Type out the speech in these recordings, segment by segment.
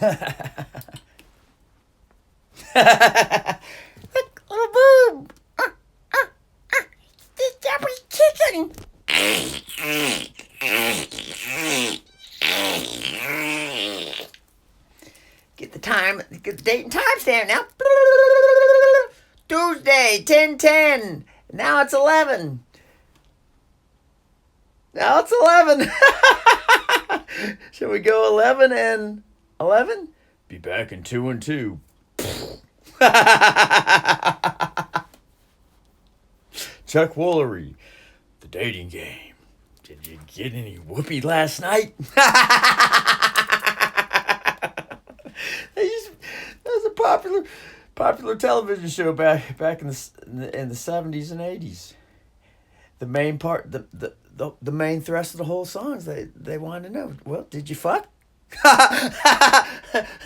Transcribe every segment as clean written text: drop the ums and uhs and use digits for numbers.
Look, little boob. This Debbie chicken. Get the date and time stamp now. Tuesday, 10:10. Now it's 11. Now it's 11. Shall we go 11 and 11? Be back in 2 and 2. Chuck Woolery, the dating game. Did you get any whoopee last night? That was a popular television show back in the 70s and 80s. The main part, the main thrust of the whole song is they wanted to know, well, did you fuck?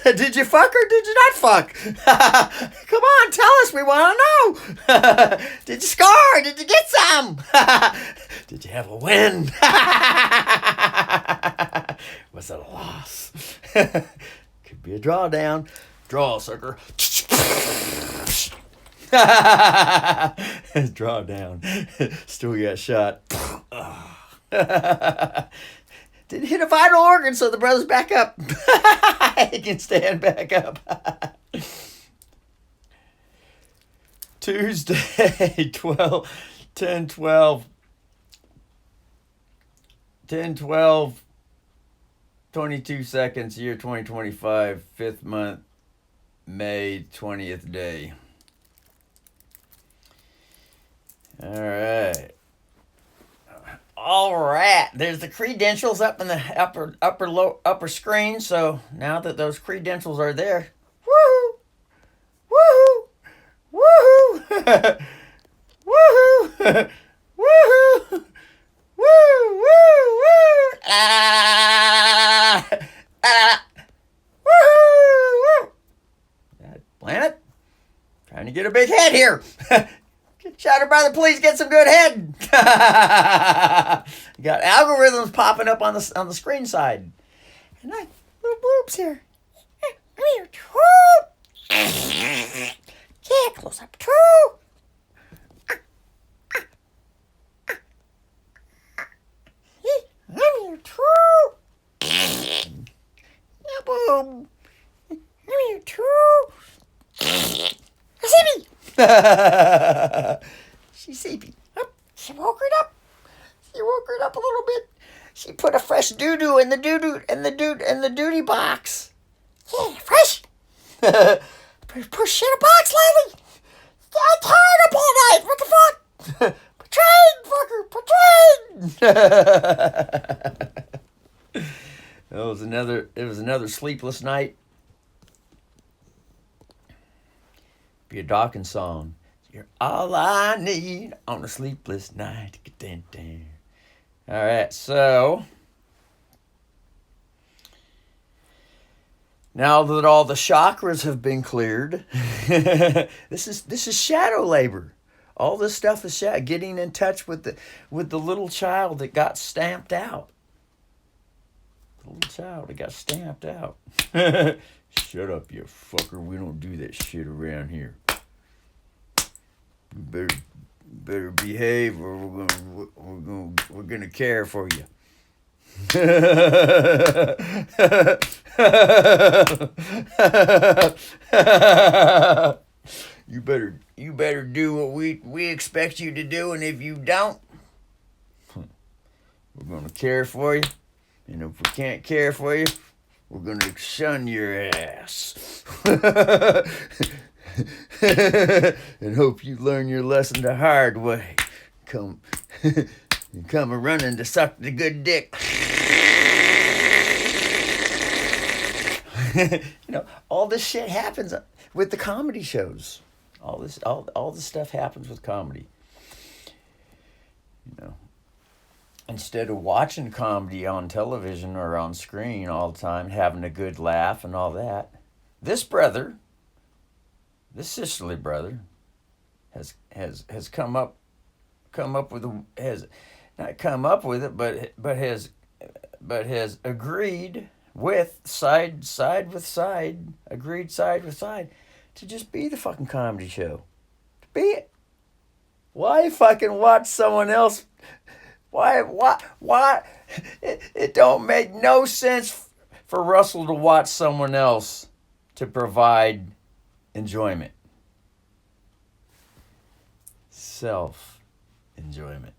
Did you fuck or did you not fuck? Come on, tell us, we want to know. Did you score? Did you get some? Did you have a win? Was it a loss? Could be a drawdown. Draw, sucker. Drawdown. Still got shot. Didn't hit a vital organ, so the brother's back up. He can stand back up. Tuesday, 10, 12, 22 seconds, year 2025, 5th month, May 20th day. All right. There's the credentials up in the upper screen. So now that those credentials are there, woohoo, woohoo, woohoo, woohoo, woohoo, woo, woo, woo, woohoo, woo. Planet, trying to get a big head here. Shadow Brother, please get some good head. You got algorithms popping up on the screen side. And little boobs here. Come here, too. Yeah, close up, too. I'm here, too. Yeah, boob. I'm here, too. Zippy. She's sleepy. She woke her up. She woke her up a little bit. She put a fresh doo-doo in the duty box. Yeah, fresh. Put shit in a box lately. I'm tired up all night. What the fuck? Portrayed, fucker, portrayed. It was another sleepless night. Be a Dawkins song. You're all I need on a sleepless night. All right, so now that all the chakras have been cleared, this is shadow labor. All this stuff is getting in touch with the little child that got stamped out. The little child that got stamped out. Shut up, you fucker. We don't do that shit around here. You better behave, or we're gonna care for you. You better do what we expect you to do, and if you don't, we're gonna care for you. And if we can't care for you, we're gonna shun your ass. And hope you learn your lesson the hard way. Come running to suck the good dick. All this shit happens with the comedy shows. All this stuff happens with comedy. Instead of watching comedy on television or on screen all the time, having a good laugh and all that, this sisterly brother, has come up with has not come up with it, but has agreed with side with side, agreed side with side, to just be the fucking comedy show. To be it. Why fucking watch someone else? Why? It don't make no sense for Russell to watch someone else to provide enjoyment. Self enjoyment.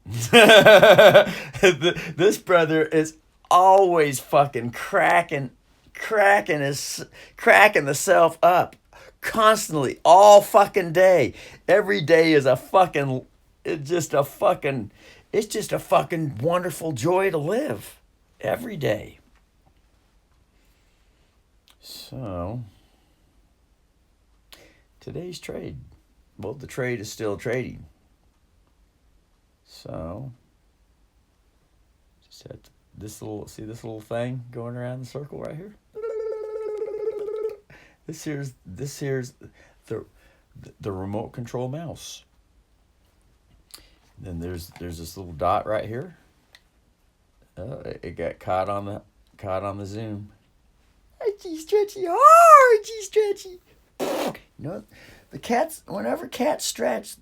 This brother is always fucking cracking the self up constantly, all fucking day. Every day is it's just a fucking wonderful joy to live every day. So today's trade, well, the trade is still trading. So just have to, this little thing going around the circle right here. This here's the remote control mouse. Then there's this little dot right here. It got caught on the zoom. Archie stretchy, Archie stretchy. You know, the cats, whenever cats stretch,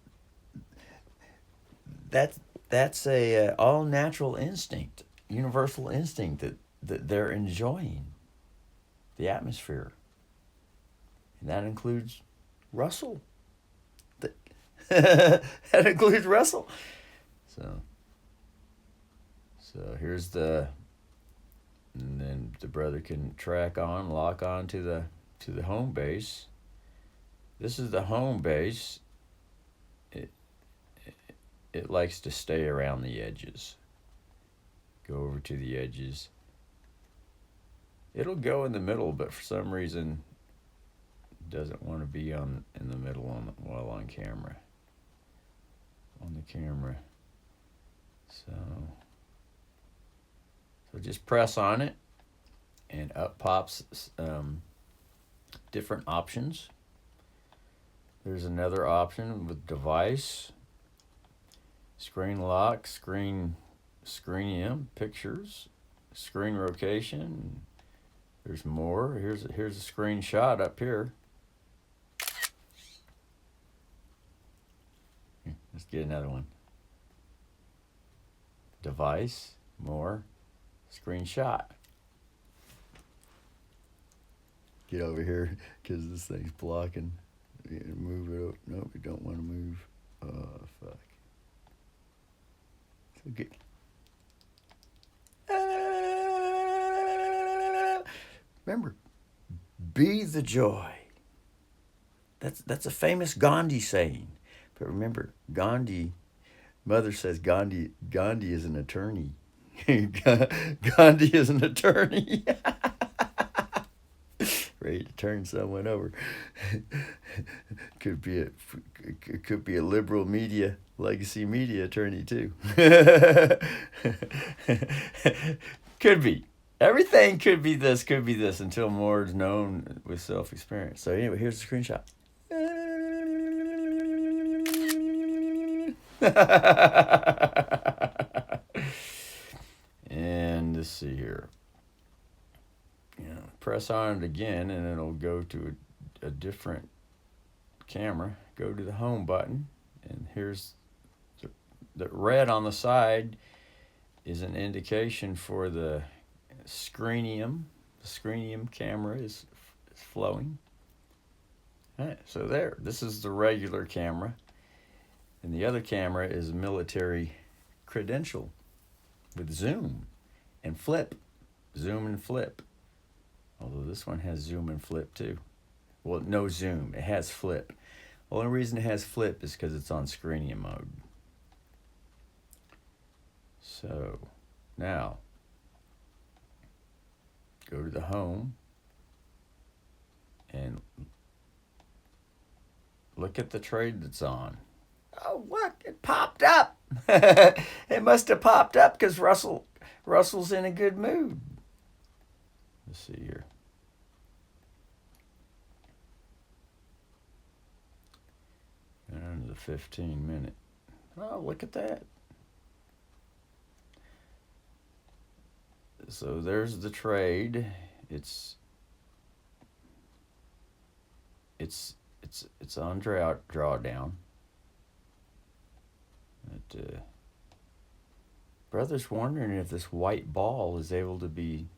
that's a all natural instinct, universal instinct that they're enjoying the atmosphere. And that includes Russell. That includes Russell. So here's and then the brother can lock on to the home base. This is the home base. It likes to stay around the edges. Go over to the edges. It'll go in the middle, but for some reason doesn't want to be in the middle while on camera. On the camera. So just press on it and up pops different options. There's another option with device, screen lock, screen pictures, screen rotation. There's more. Here's a screenshot up here. Let's get another one. Device, more, screenshot. Get over here because this thing's blocking. Move it up. Nope, we don't want to move. Oh, fuck. So get. Remember, be the joy. That's a famous Gandhi saying. But remember, Mother says Gandhi is an attorney. Gandhi is an attorney. Ready to turn someone over. Could be a liberal media, legacy media attorney too. Could be. Everything could be this until more is known with self-experience. So anyway, here's the screenshot. And let's see here. Press on it again and it'll go to a different camera. Go to the home button, and here's the red on the side is an indication for the screenium. The screenium camera is flowing. All right, so this is the regular camera. And the other camera is a military credential with zoom and flip. Zoom and flip. Although this one has zoom and flip too. Well, no zoom. It has flip. The only reason it has flip is because it's on screenium mode. So, now, go to the home and look at the trade that's on. Oh, what? It popped up. It must have popped up because Russell's in a good mood. Let's see here. And the 15-minute. Oh, look at that. So there's the trade. it's it's on drawdown. But, brother's wondering if this white ball is able to be.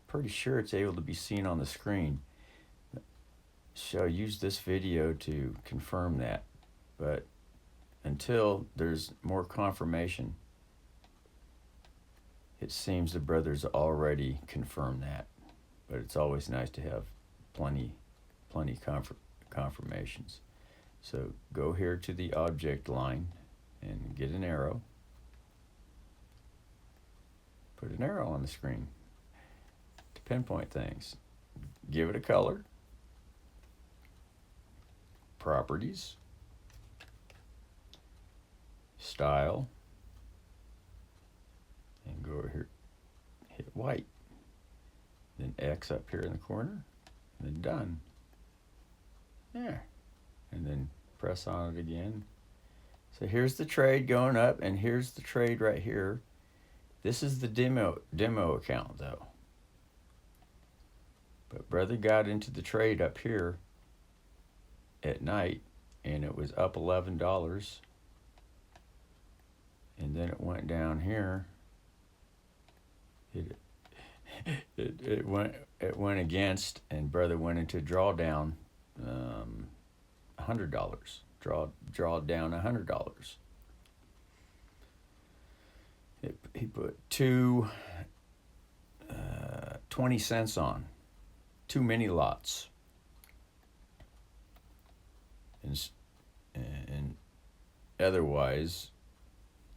Pretty sure it's able to be seen on the screen. So use this video to confirm that. But until there's more confirmation, it seems the brother's already confirmed that. But it's always nice to have plenty confirmations. So go here to the object line and get an arrow. Put an arrow on the screen to pinpoint things. Give it a color. Properties. Style. And go over here, hit white. Then X up here in the corner. And then done. There. And then press on it again. So here's the trade going up, and here's the trade right here. This is the demo account though. But brother got into the trade up here at night, and it was up $11. And then it went down here. It went against, and brother went into drawdown $100. Draw down $100. He put 20 cents on 2 mini lots, and otherwise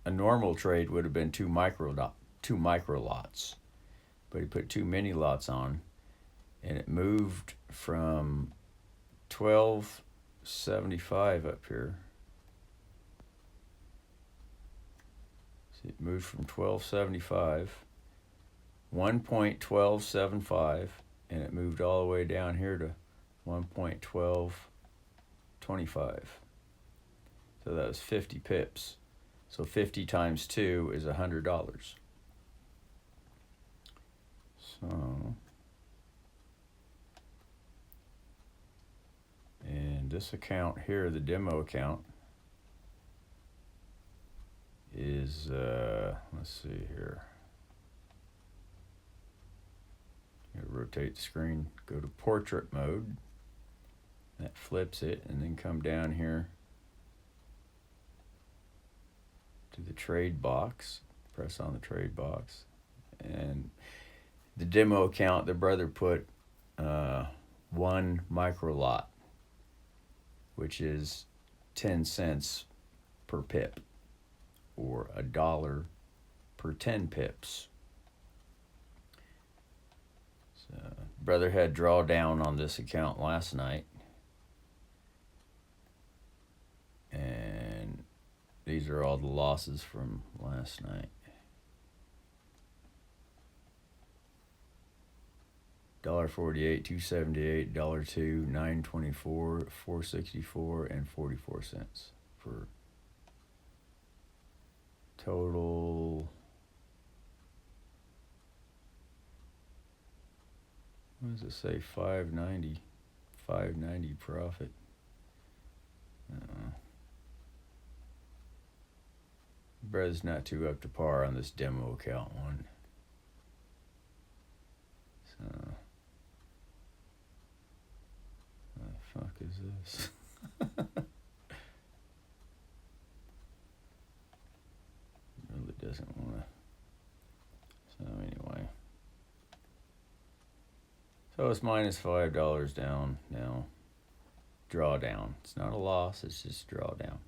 a normal trade would have been 2 micro lots, but he put 2 mini lots on, and it moved from 12.75 up here. So it moved from 12.75, 1.1275, and it moved all the way down here to 1.1225. So that was 50 pips. So 50 times 2 is $100. So, and this account here, the demo account, is, let's see here. Rotate the screen, go to portrait mode. That flips it, and then come down here to the trade box. Press on the trade box. And the demo account, the brother put 1 micro lot, which is 10 cents per pip, or $1 per 10 pips. So brother had drawdown on this account last night, and these are all the losses from last night. $1.48, $2.78, $2, $9.24, $4.64, and 44 cents for total. What does it say? $5.90 profit. Brother's not too up to par on this demo account one. So, what the fuck is this? Really doesn't want to. So anyway. So it's minus $5 down now. Drawdown. It's not a loss, it's just drawdown.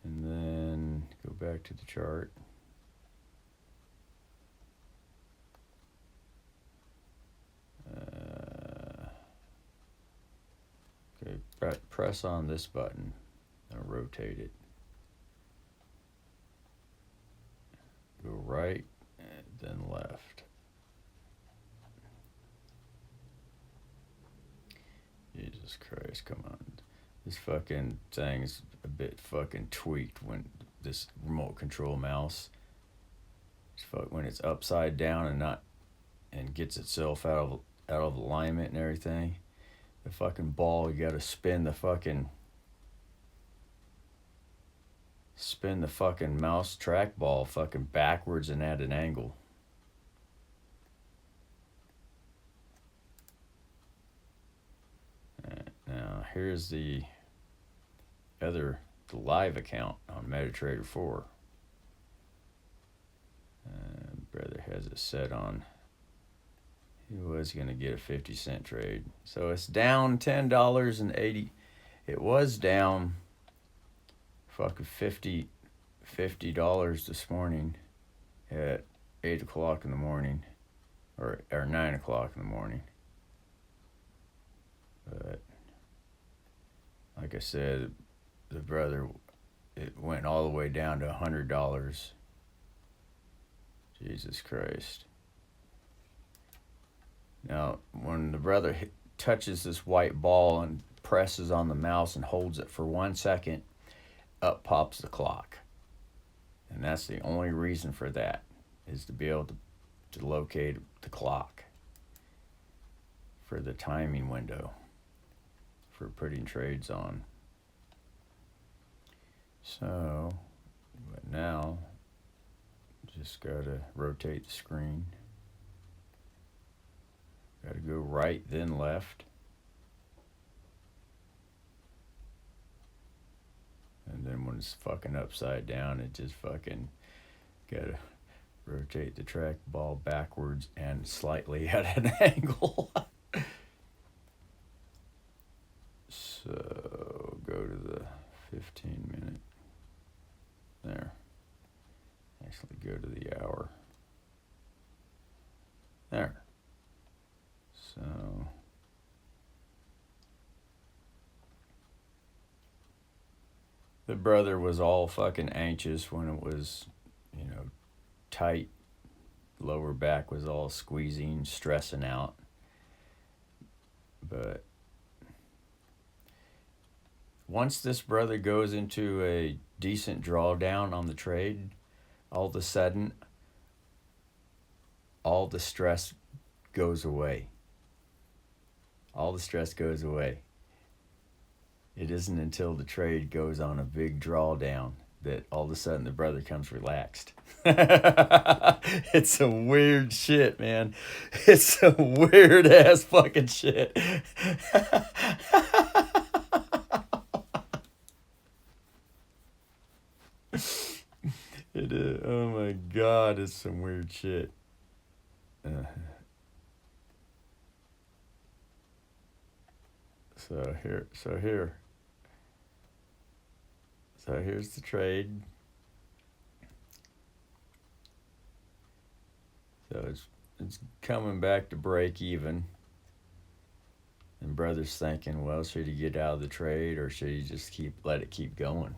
And then go back to the chart. Okay, press on this button and rotate it. Go right and then left. Jesus Christ, come on. This fucking thing's a bit fucking tweaked when this remote control mouse, when it's upside down and not and gets itself out of alignment and everything. The fucking ball, you gotta spin the fucking mouse trackball fucking backwards and at an angle. Now here's the live account on MetaTrader 4. Brother has it set on. He was gonna get a 50-cent trade, so it's down $10.80. It was down fucking $50 this morning at 8 o'clock in the morning, or 9 o'clock in the morning. But like I said, the brother, it went all the way down to $100. Jesus Christ. Now, when the brother touches this white ball and presses on the mouse and holds it for 1 second, up pops the clock. And that's the only reason for that, is to be able to locate the clock for the timing window for putting trades on. So, but now, just gotta rotate the screen. Gotta go right, then left. And then when it's fucking upside down, it just fucking gotta rotate the trackball backwards and slightly at an angle. So go to the 15-minute. There. Actually go to the hour. There. So the brother was all fucking anxious when it was, tight. Lower back was all squeezing, stressing out. But once this brother goes into a decent drawdown on the trade, all of a sudden, all the stress goes away. All the stress goes away. It isn't until the trade goes on a big drawdown that all of a sudden the brother comes relaxed. It's some weird shit, man. It's some weird ass fucking shit. It is. Oh my God, it's some weird shit. So here's the trade. So it's coming back to break even. And brother's thinking, well, should he get out of the trade or should he just let it keep going?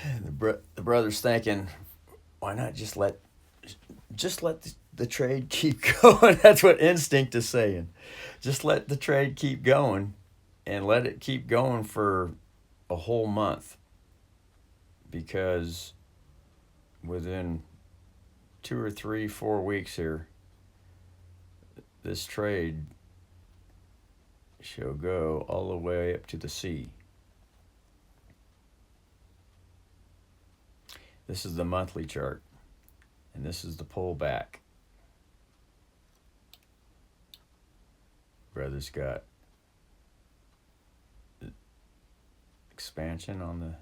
And the brother's thinking, why not just let the trade keep going? That's what instinct is saying. Just let the trade keep going and let it keep going for a whole month, because within 2 or 3, 4 weeks here, this trade shall go all the way up to the sea. This is the monthly chart, and this is the pullback. Brother's got expansion on the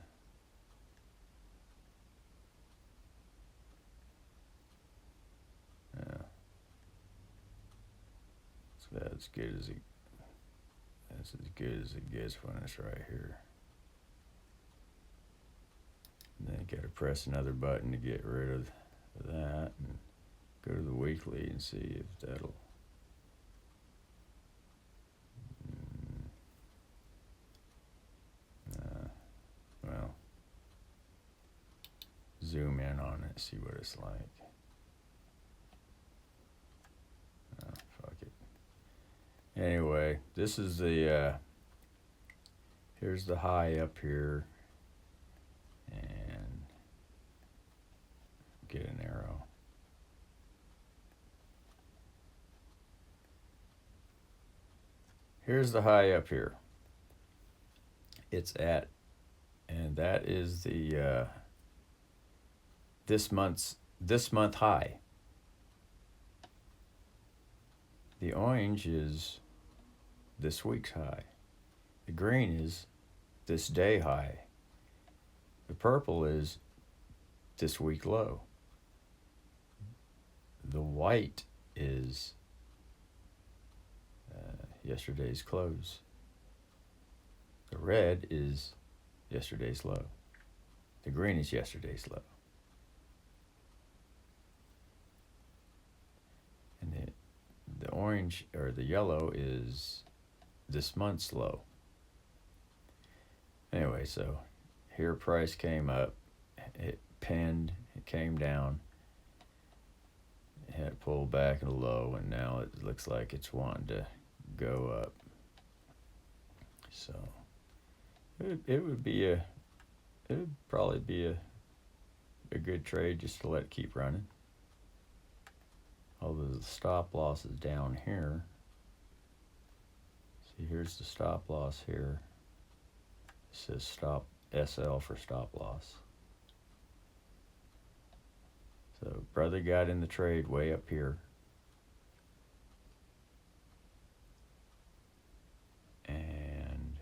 so that's as good as it gets when it's right here. And then you got to press another button to get rid of that and go to the weekly and see if that'll well, zoom in on it, see what it's like. Oh, fuck it. Anyway, this is the here's the high up here, and get an arrow. here's the high up here. It's at, and that is the this month high. The orange is this week's high. The green is this day high. The purple is this week low. The white is yesterday's close. The red is yesterday's low. The green is yesterday's low. And the orange or the yellow is this month's low. Anyway, so here price came up, it pinned, it came down, it had pulled back at a low, and now it looks like it's wanting to go up. So it would probably be a good trade just to let it keep running. Although the stop loss is down here. See, here's the stop loss here. It says stop SL for stop loss. So brother got in the trade way up here. And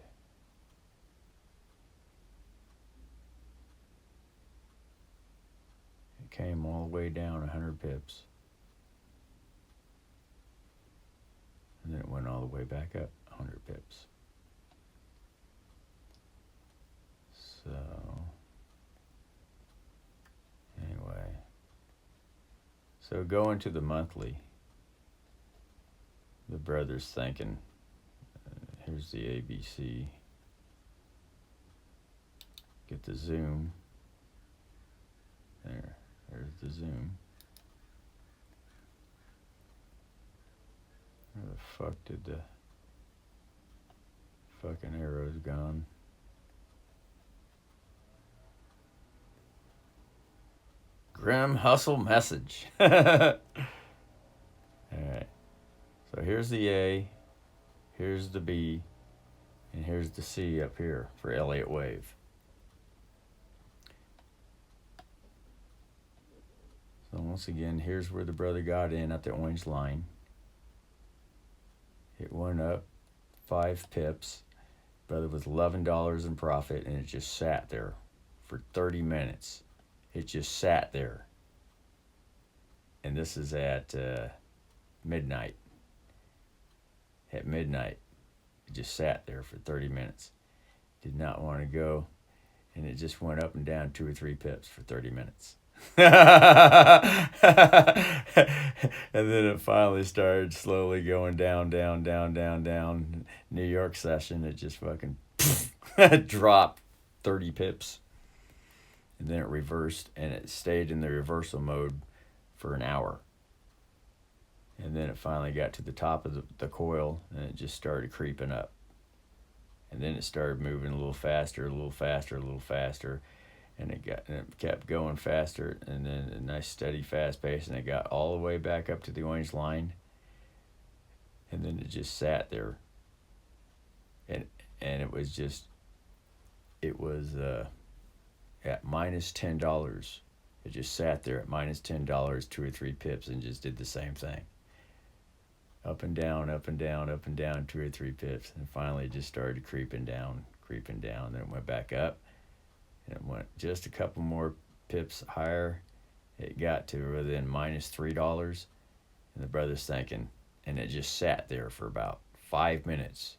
it came all the way down 100 pips. And then it went all the way back up 100 pips. So, anyway. So going to the monthly, the brother's thinking, here's the ABC. Get the zoom. There's the zoom. Where the fuck did the fucking arrows gone? Grim hustle message. Alright. So here's the A, here's the B, and here's the C up here for Elliott Wave. So once again, here's where the brother got in at the orange line. It went up 5 pips. Brother was $11 in profit, and it just sat there for 30 minutes. It just sat there. And this is at midnight. At midnight, it just sat there for 30 minutes. Did not want to go, and it just went up and down 2 or 3 pips for 30 minutes. And then it finally started slowly going down. New York session, it just fucking dropped 30 pips. And then it reversed, and it stayed in the reversal mode for an hour. And then it finally got to the top of the coil, and it just started creeping up. And then it started moving a little faster. And it kept going faster, and then a nice steady fast pace, and it got all the way back up to the orange line, and then it just sat there, and it was at minus $10. It just sat there at minus $10, 2 or 3 pips, and just did the same thing, up and down, 2 or 3 pips, and finally it just started creeping down, then it went back up. And it went just a couple more pips higher. It got to within minus $3. And the brother's thinking, and it just sat there for about 5 minutes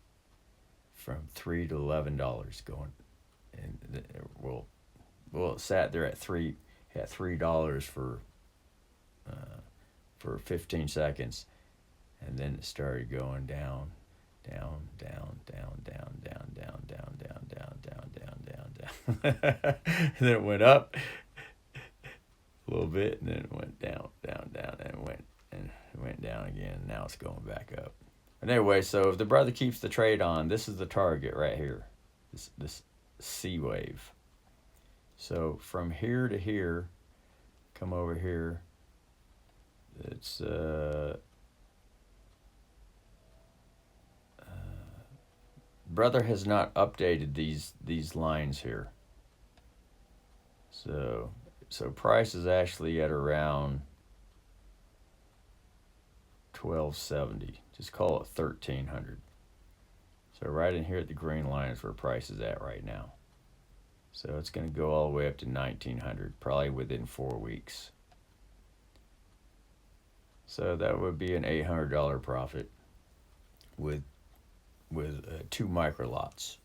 from $3 to $11 going. And it sat there at $3 for 15 seconds. And then it started going down. And then it went up a little bit, and then it went down, and it went down again. Now it's going back up. But anyway, so if the brother keeps the trade on, this is the target right here, this C wave. So from here to here, come over here. It's brother has not updated these lines here. So price is actually at around 1270. Just call it 1300. So right in here at the green line is where price is at right now. So it's going to go all the way up to 1900, probably within 4 weeks. So that would be an $800 profit with 2 micro lots.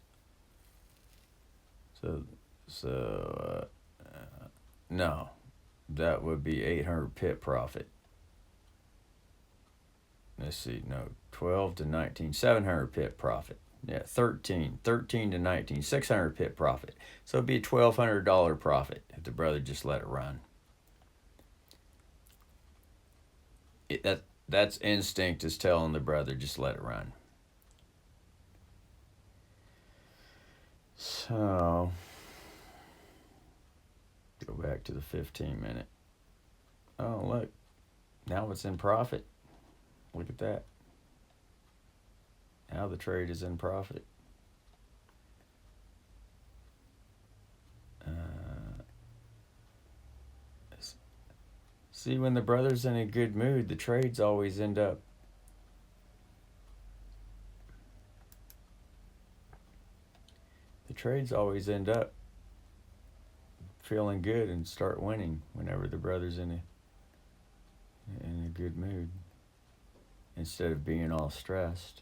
No, that would be 800 pip profit. Let's see, no, 12 to 19, 700 pip profit. Yeah, 13 to 19, 600 pip profit. So it'd be a $1,200 profit if the brother just let it run. That's instinct is telling the brother just let it run. So go back to the 15-minute. Oh, look, now it's in profit. Look at that. Now the trade is in profit. See, when the brother's in a good mood, the trades always end up. The trades always end up feeling good and start winning whenever the brother's in a good mood, instead of being all stressed.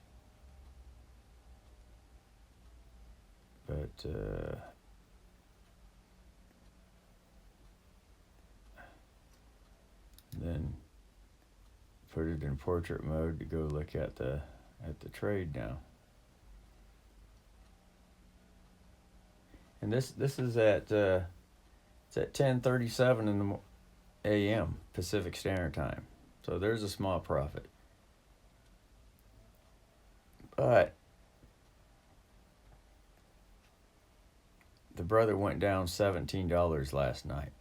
But then put it in portrait mode to go look at the trade now. And this is at it's at 10:37 in the a.m. Pacific Standard Time. So there's a small profit. But the brother went down $17 last night.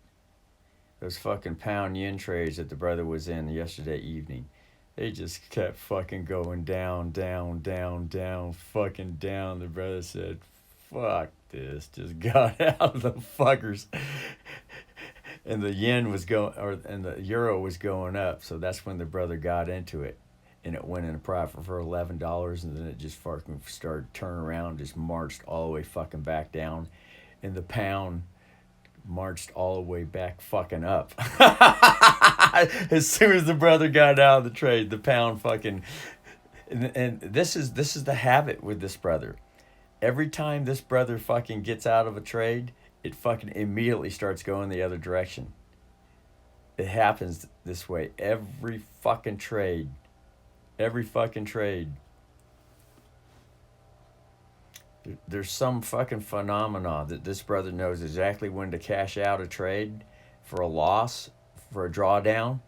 Those fucking pound yen trades that the brother was in yesterday evening, they just kept fucking going down, fucking down. The brother said, fuck this, just got out of the fuckers. And the yen was and the euro was going up, so that's when the brother got into it. And it went in a profit for $11, and then it just fucking started turning around, just marched all the way fucking back down. And the pound marched all the way back fucking up. As soon as the brother got out of the trade, the pound fucking... And this is the habit with this brother. Every time this brother fucking gets out of a trade, it fucking immediately starts going the other direction. It happens this way every fucking trade. Every fucking trade. There's some fucking phenomena that this brother knows exactly when to cash out a trade for a loss, for a drawdown,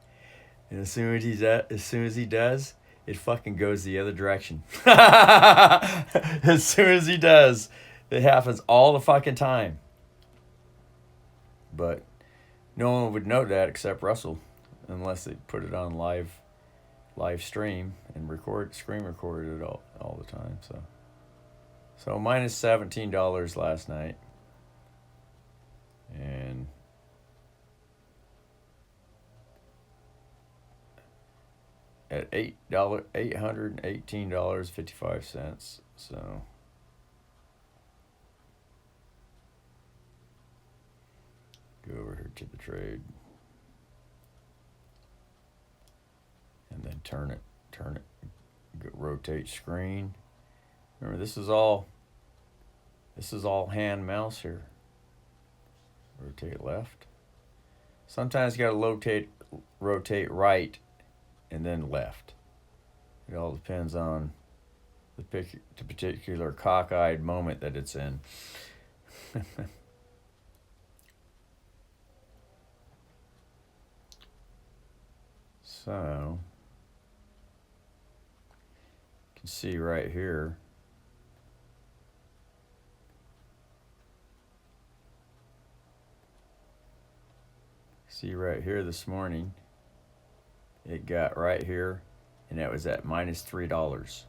and as soon as he does, it fucking goes the other direction. As soon as he does, it happens all the fucking time. But no one would know that except Russell, unless they put it on live stream and screen record it all the time. So minus $17 last night, and at $818.55. So go over here to the trade, and then turn it, rotate screen. Remember, this is all hand mouse here. Rotate left. Sometimes you gotta rotate right and then left. It all depends on the particular cockeyed moment that it's in. So you can see right here. See right here this morning, it got right here, and it was at minus $3.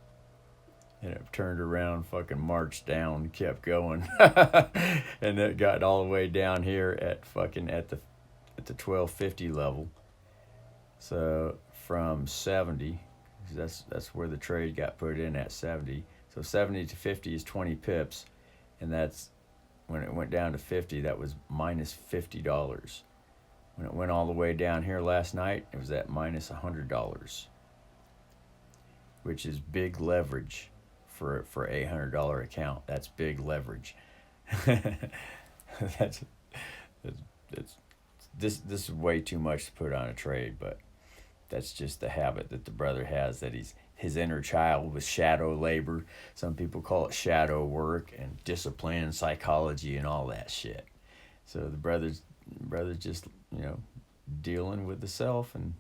And it turned around, fucking marched down, kept going, and it got all the way down here at fucking at the 1250 level. So from 70, that's where the trade got put in at 70. So 70 to 50 is 20 pips, and that's when it went down to 50. That was minus $50. When it went all the way down here last night, it was at minus $100, which is big leverage for $800 account. That's big leverage. that's this is way too much to put on a trade, but that's just the habit that the brother has, that his inner child with shadow labor. Some people call it shadow work and discipline and psychology and all that shit. So the brother's just, dealing with the self and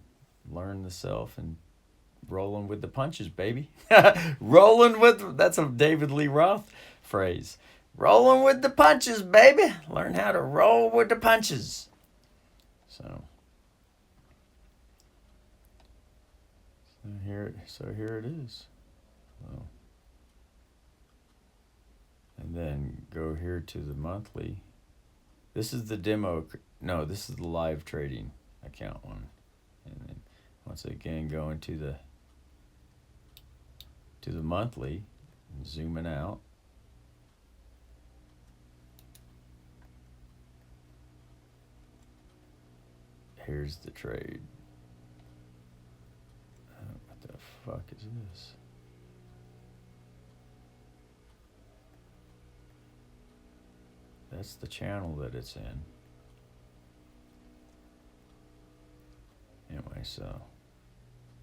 learn the self and rolling with the punches, baby. That's a David Lee Roth phrase. Rolling with the punches, baby. Learn how to roll with the punches. So here it is. So, and then go here to the monthly. This is the demo. No, this is the live trading account one. And then once again, go into the monthly, and zooming out. Here's the trade. What the fuck is this? That's the channel that it's in. Anyway, so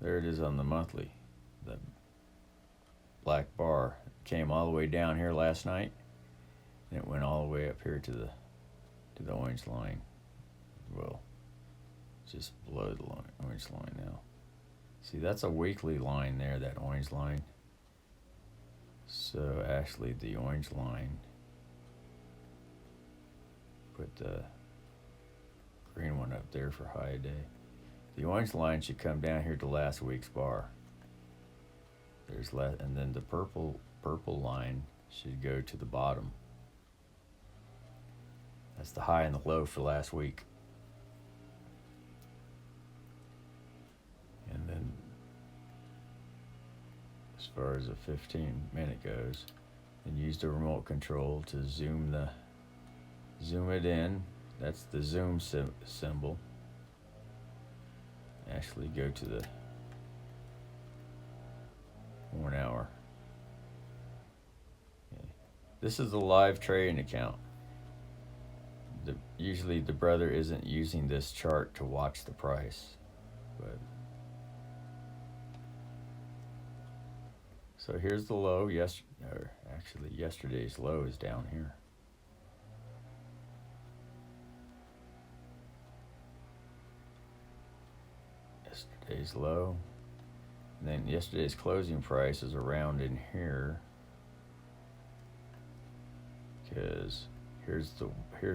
there it is on the monthly. The black bar came all the way down here last night, and it went all the way up here to the orange line. Well, just below the orange line now. See, that's a weekly line there, that orange line. So actually the orange line, put the green one up there for high day. The orange line should come down here to last week's bar. And then the purple line should go to the bottom. That's the high and the low for last week. And then as far as a 15-minute goes, then use the remote control to zoom it in. That's the zoom symbol. Actually go to the 1 hour. Okay. This is a live trading account. Usually the brother isn't using this chart to watch the price, but so here's the low. Yesterday's low is down here. Yesterday's low. And then yesterday's closing price is around in here, because here's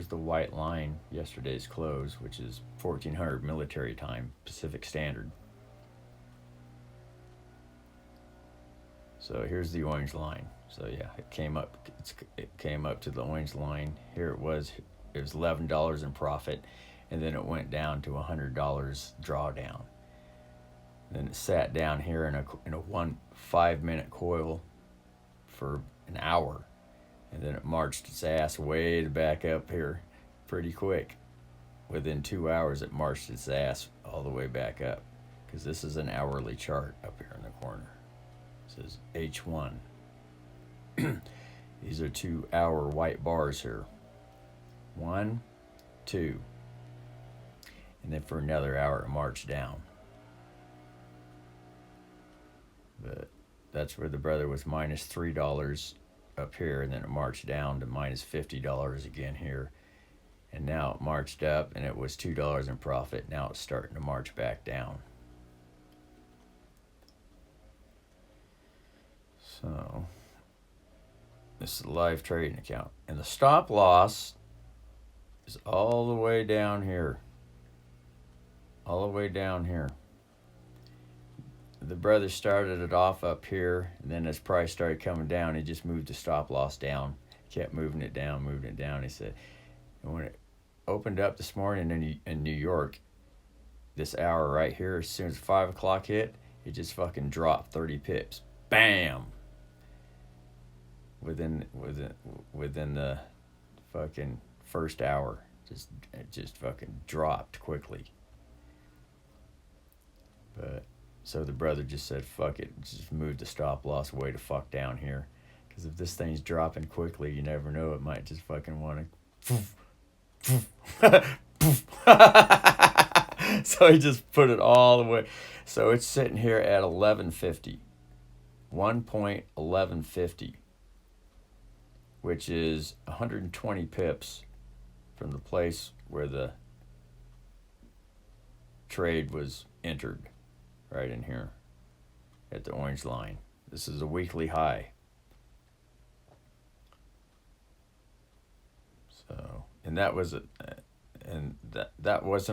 the white line, yesterday's close, which is 1400 military time, Pacific Standard. So here's the orange line. So yeah, it came up to the orange line. Here it was $11 in profit, and then it went down to $100 drawdown. Then it sat down here in a 5-minute coil for an hour, and then it marched its ass way back up here pretty quick. Within 2 hours, it marched its ass all the way back up, because this is an hourly chart up here in the corner. It says H1. These are 2 hour white bars here. 1, 2. And then for another hour, it marched down. But that's where the brother was minus $3 up here, and then it marched down to minus $50 again here. And now it marched up, and it was $2 in profit. Now it's starting to march back down. So this is a live trading account. And the stop loss is all the way down here. All the way down here. the brother started it off up here, and then as price started coming down, he just moved the stop loss down. Kept moving it down, moving it down. He said, and when it opened up this morning in New York, this hour right here, as soon as 5 o'clock hit, it just fucking dropped 30 pips. Bam! Within the fucking first hour, it just fucking dropped quickly. But so the brother just said, "Fuck it, just move the stop loss way to fuck down here, because if this thing's dropping quickly, you never know, it might just fucking want to." So he just put it all the way. So it's sitting here at 1150, 1.1150, which is 120 pips from the place where the trade was entered, right in here at the orange line. This is a weekly high. So, and that wasn't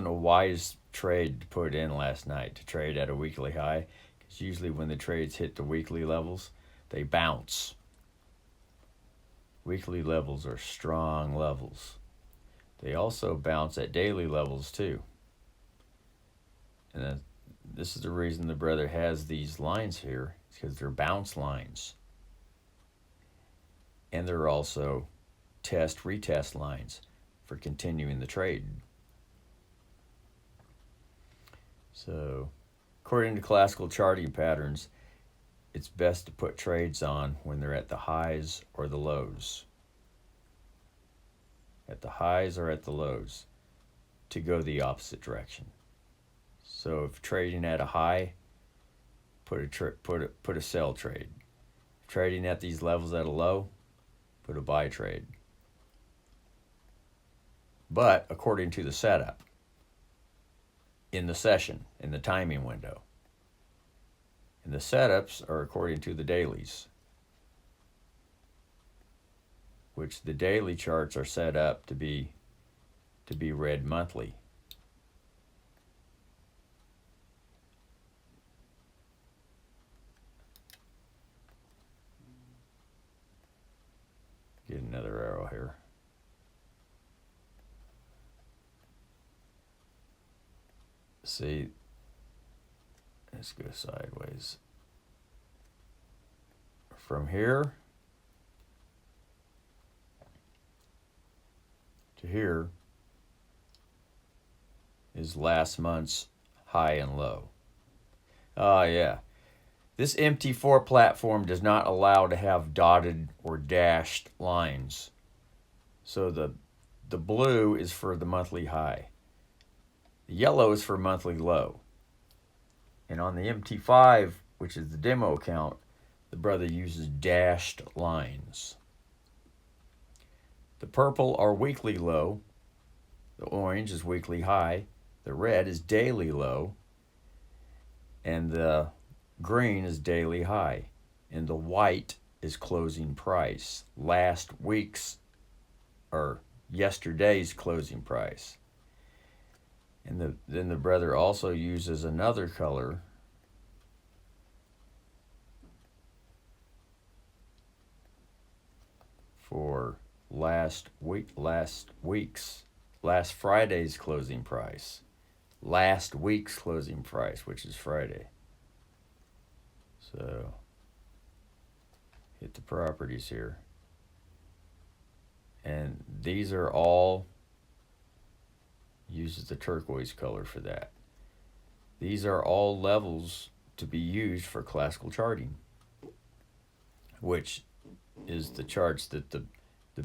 a wise trade to put in last night, to trade at a weekly high, because usually when the trades hit the weekly levels, they bounce. Weekly levels are strong levels. They also bounce at daily levels too. And this is the reason the brother has these lines here, because they're bounce lines. And they're also retest lines for continuing the trade. So, according to classical charting patterns, it's best to put trades on when they're at the highs or the lows. At the highs or at the lows, to go the opposite direction. So if trading at a high, put a sell trade. If trading at these levels at a low, put a buy trade. But according to the setup, in the session, in the timing window. And the setups are according to the dailies, which the daily charts are set up to be read monthly. Get another arrow here. See, let's go sideways. From here to here is last month's high and low. Oh yeah. This MT4 platform does not allow to have dotted or dashed lines. So the blue is for the monthly high. The yellow is for monthly low. And on the MT5, which is the demo account, the brother uses dashed lines. The purple are weekly low. The orange is weekly high. The red is daily low. And the green is daily high. And the white is closing price. Last week's or yesterday's closing price. And then the brother also uses another color for last Friday's closing price. Last week's closing price, which is Friday. So, hit the properties here. And these are all, uses the turquoise color for that. These are all levels to be used for classical charting, which is the charts that the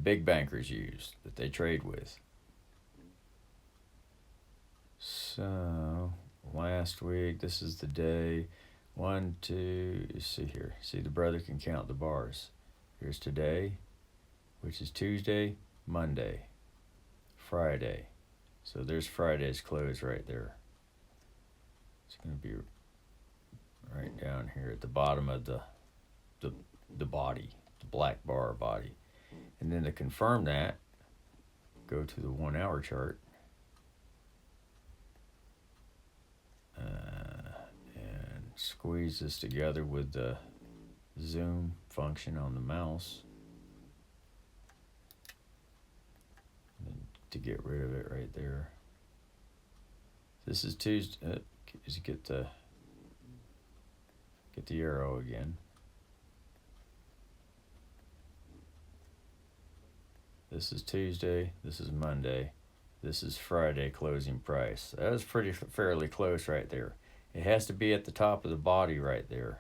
big bankers use, that they trade with. So, last week, this is the day. 1, 2, you see here. See, the brother can count the bars. Here's today, which is Tuesday, Monday, Friday. So there's Friday's close right there. It's going to be right down here at the bottom of the body, the black bar body. And then to confirm that, go to the 1 hour chart. And squeeze this together with the zoom function on the mouse to get rid of it right there. This is Tuesday. Just get the arrow again. This is Tuesday. This is Monday. This is Friday closing price. That was fairly close right there. It has to be at the top of the body right there.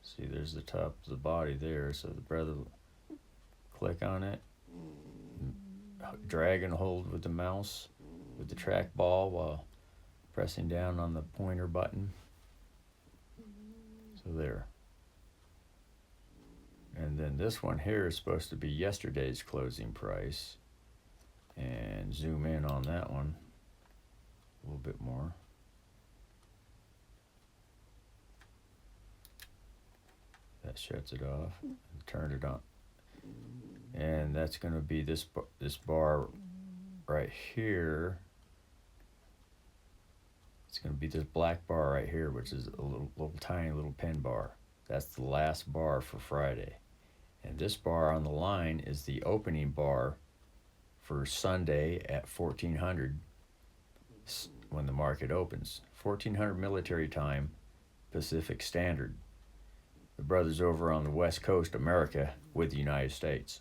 See, there's the top of the body there. So the brother click on it, drag and hold with the mouse, with the trackball while pressing down on the pointer button. So there. And then this one here is supposed to be yesterday's closing price. And zoom in on that one a little bit more. That shuts it off. And turn it on. And that's going to be this bar right here. It's going to be this black bar right here, which is a little tiny little pin bar. That's the last bar for Friday. And this bar on the line is the opening bar for Sunday at 1400 when the market opens. 1400 military time, Pacific Standard. The brothers over on the West Coast, America, with the United States.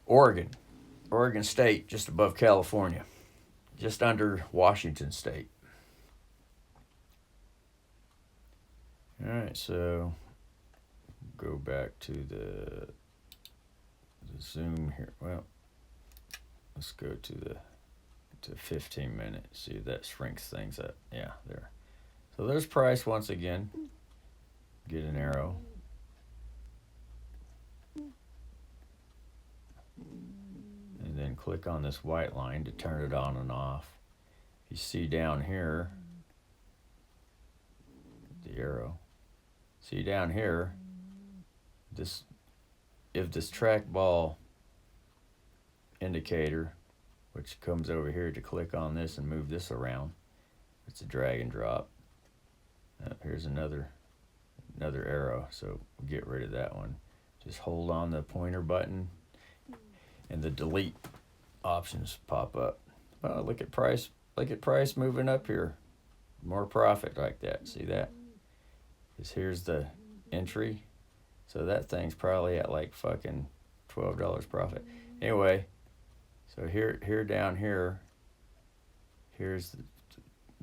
Oregon State, just above California, just under Washington State. All right, so go back to the zoom here. Well, let's go to 15 minutes. See if that shrinks things up. Yeah, there. So there's price once again. Get an arrow. And then click on this white line to turn it on and off. You see down here, the arrow. See down here, if this trackball indicator, which comes over here to click on this and move this around, it's a drag and drop. Here's another arrow, so we'll get rid of that one. Just hold on the pointer button and the delete options pop up. Oh, look at price moving up here. More profit like that. See that? Because here's the entry. So that thing's probably at like fucking $12 profit. Anyway, so here down here, here's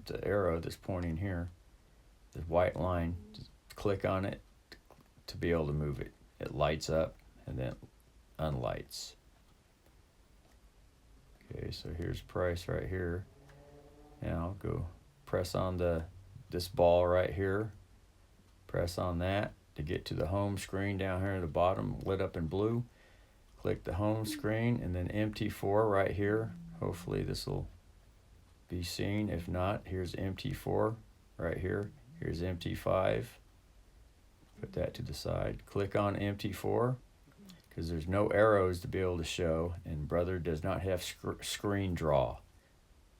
the arrow that's pointing here. The white line. Just click on it to be able to move it. It lights up and then unlights. Okay, so here's price right here. Now go press on this ball right here. Press on that to get to the home screen down here at the bottom, lit up in blue. Click the home screen and then MT4 right here. Hopefully this will be seen. If not, here's MT4 right here. Here's MT5. Put that to the side. Click on MT4 because there's no arrows to be able to show, and brother does not have screen draw.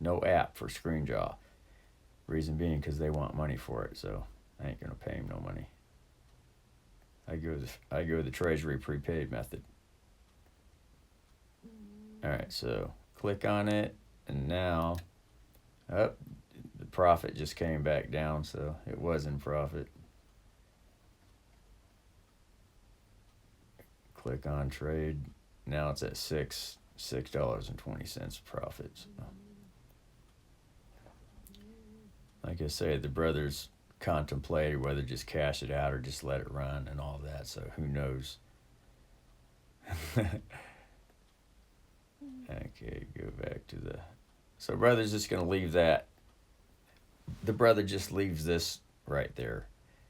No app for screen draw. Reason being because they want money for it, so I ain't gonna pay him no money. I go the Treasury prepaid method. All right, so click on it, and now, the profit just came back down, so it was in profit. Click on trade. Now it's at $6.20 profit. So, like I say, the brothers contemplated whether to just cash it out or just let it run and all that. So who knows? Okay, go back to the. So brother's just gonna leave that. The brother just leaves this right there,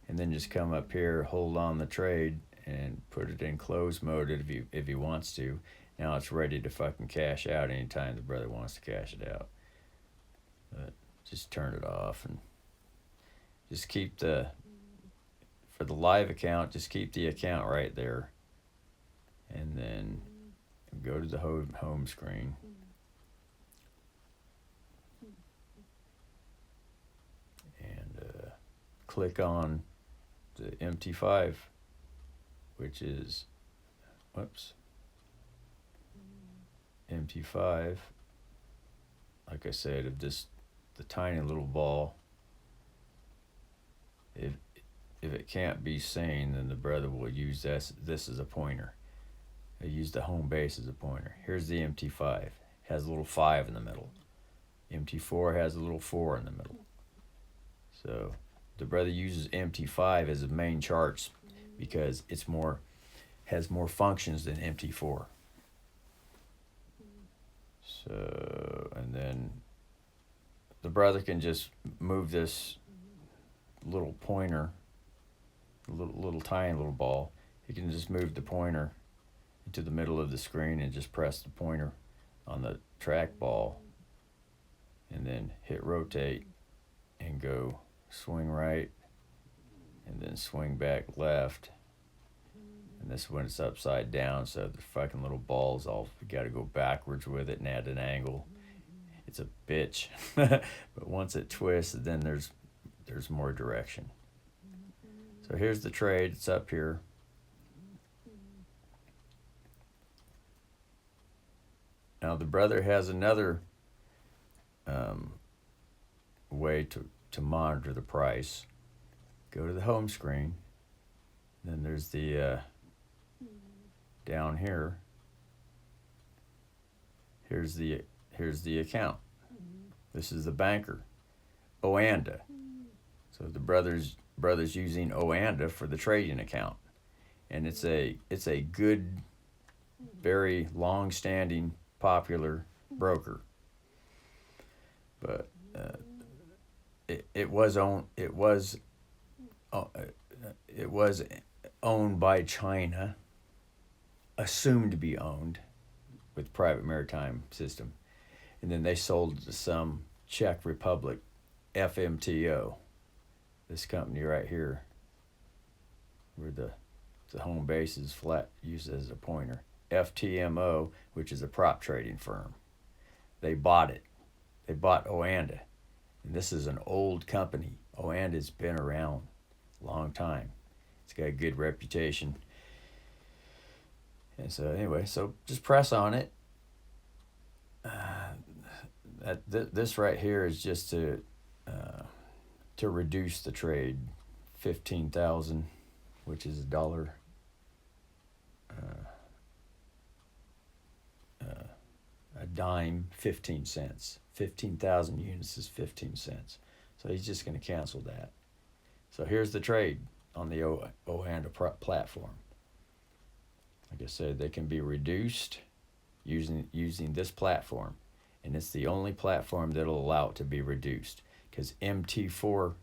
and then just come up here, hold on the trade, and put it in close mode if he wants to. Now it's ready to fucking cash out anytime the brother wants to cash it out. But just turn it off and just keep for the live account, just keep the account right there. And then go to the home screen. click on the MT5, which is, whoops, MT5, like I said, of this, the tiny little ball. If it can't be seen, then the brother will use this as a pointer. They use the home base as a pointer. Here's the MT5. It has a little 5 in the middle. MT4 has a little 4 in the middle. So the brother uses MT5 as the main charts because it's has more functions than MT4. So, and then the brother can just move this little pointer, little tiny little ball. He can just move the pointer into the middle of the screen and just press the pointer on the trackball, and then hit rotate and go swing right and then swing back left. And this when it's upside down, so the fucking little ball's all, you gotta go backwards with it and add an angle. It's a bitch. But once it twists, then there's more direction. So here's the trade. It's up here. Now the brother has another way to monitor the price. Go to the home screen. Then there's the down here. Here's the account. This is the banker, Oanda. So the brother's using Oanda for the trading account, and it's a good, very long-standing, popular broker. But it was owned by China, assumed to be owned with private maritime system, and then they sold it to some Czech Republic, FMTO, this company right here, where the home base is flat used as a pointer. FTMO, which is a prop trading firm. They bought it. They bought Oanda. And this is an old company. Oanda's been around a long time. It's got a good reputation. And so anyway, so just press on it. This right here is just to reduce the trade. 15,000, which is $1. A dime, 15 cents. 15,000 units is 15 cents. So he's just going to cancel that. So here's the trade on the Oanda platform. Like I said, they can be reduced using this platform. And it's the only platform that'll allow it to be reduced. Because MT4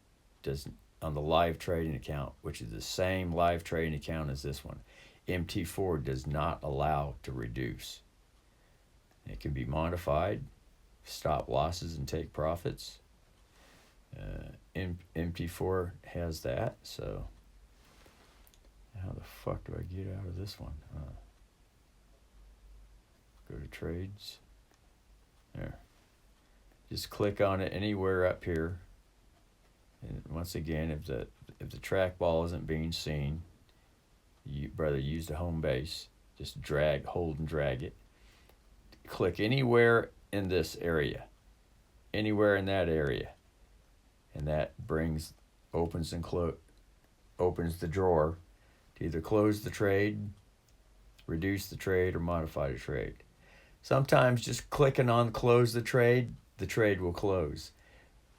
doesn't, on the live trading account, which is the same live trading account as this one, MT4 does not allow to reduce. It can be modified, stop losses and take profits. MT4 has that, so how the fuck do I get out of this one? Go to trades. There. Just click on it anywhere up here. And once again, if the trackball isn't being seen, you brother use the home base. Just hold and drag it. Click anywhere in this area, anywhere in that area, and that opens the drawer to either close the trade, reduce the trade, or modify the trade. Sometimes just clicking on close the trade will close.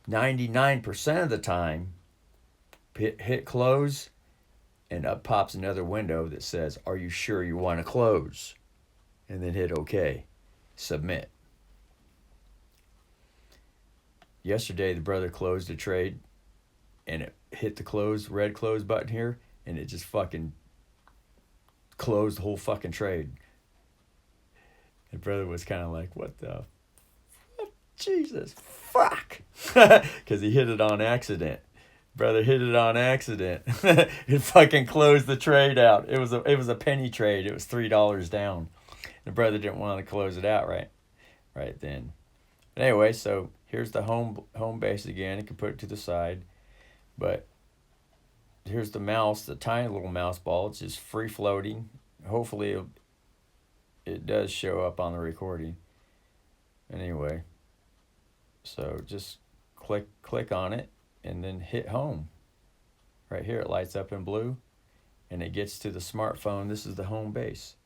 99% of the time, hit close, and up pops another window that says, "Are you sure you want to close?" And then hit OK. Submit. Yesterday, the brother closed a trade, and it hit the red close button here, and it just fucking closed the whole fucking trade. The brother was kind of like, what the Jesus fuck, because he hit it on accident. Brother hit it on accident. It fucking closed the trade out. It was a penny trade. It was $3 down. The brother didn't want to close it out right then. But anyway, so here's the home base again. You can put it to the side, but here's the mouse, the tiny little mouse ball. It's just free floating. Hopefully it does show up on the recording. Anyway, so just click on it and then hit home. Right here it lights up in blue and it gets to the smartphone. This is the home base.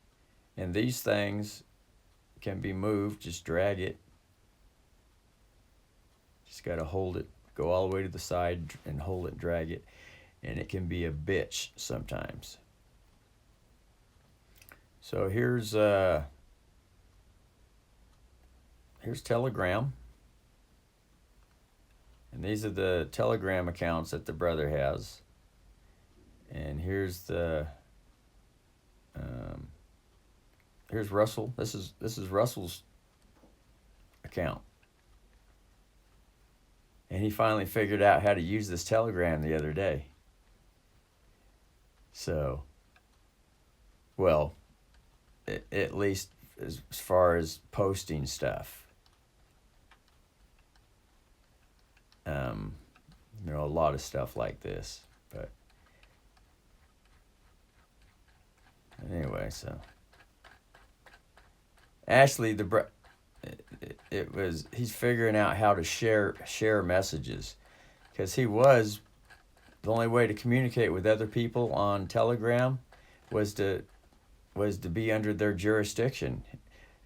And these things can be moved. Just drag it. Just got to hold it. Go all the way to the side and hold it, drag it. And it can be a bitch sometimes. So here's Telegram. And these are the Telegram accounts that the brother has. And here's here's Russell. This is Russell's account. And he finally figured out how to use this Telegram the other day. So, well, at least as far as posting stuff. A lot of stuff like this. But anyway, so Ashley, he's figuring out how to share messages, because the only way to communicate with other people on Telegram was to be under their jurisdiction.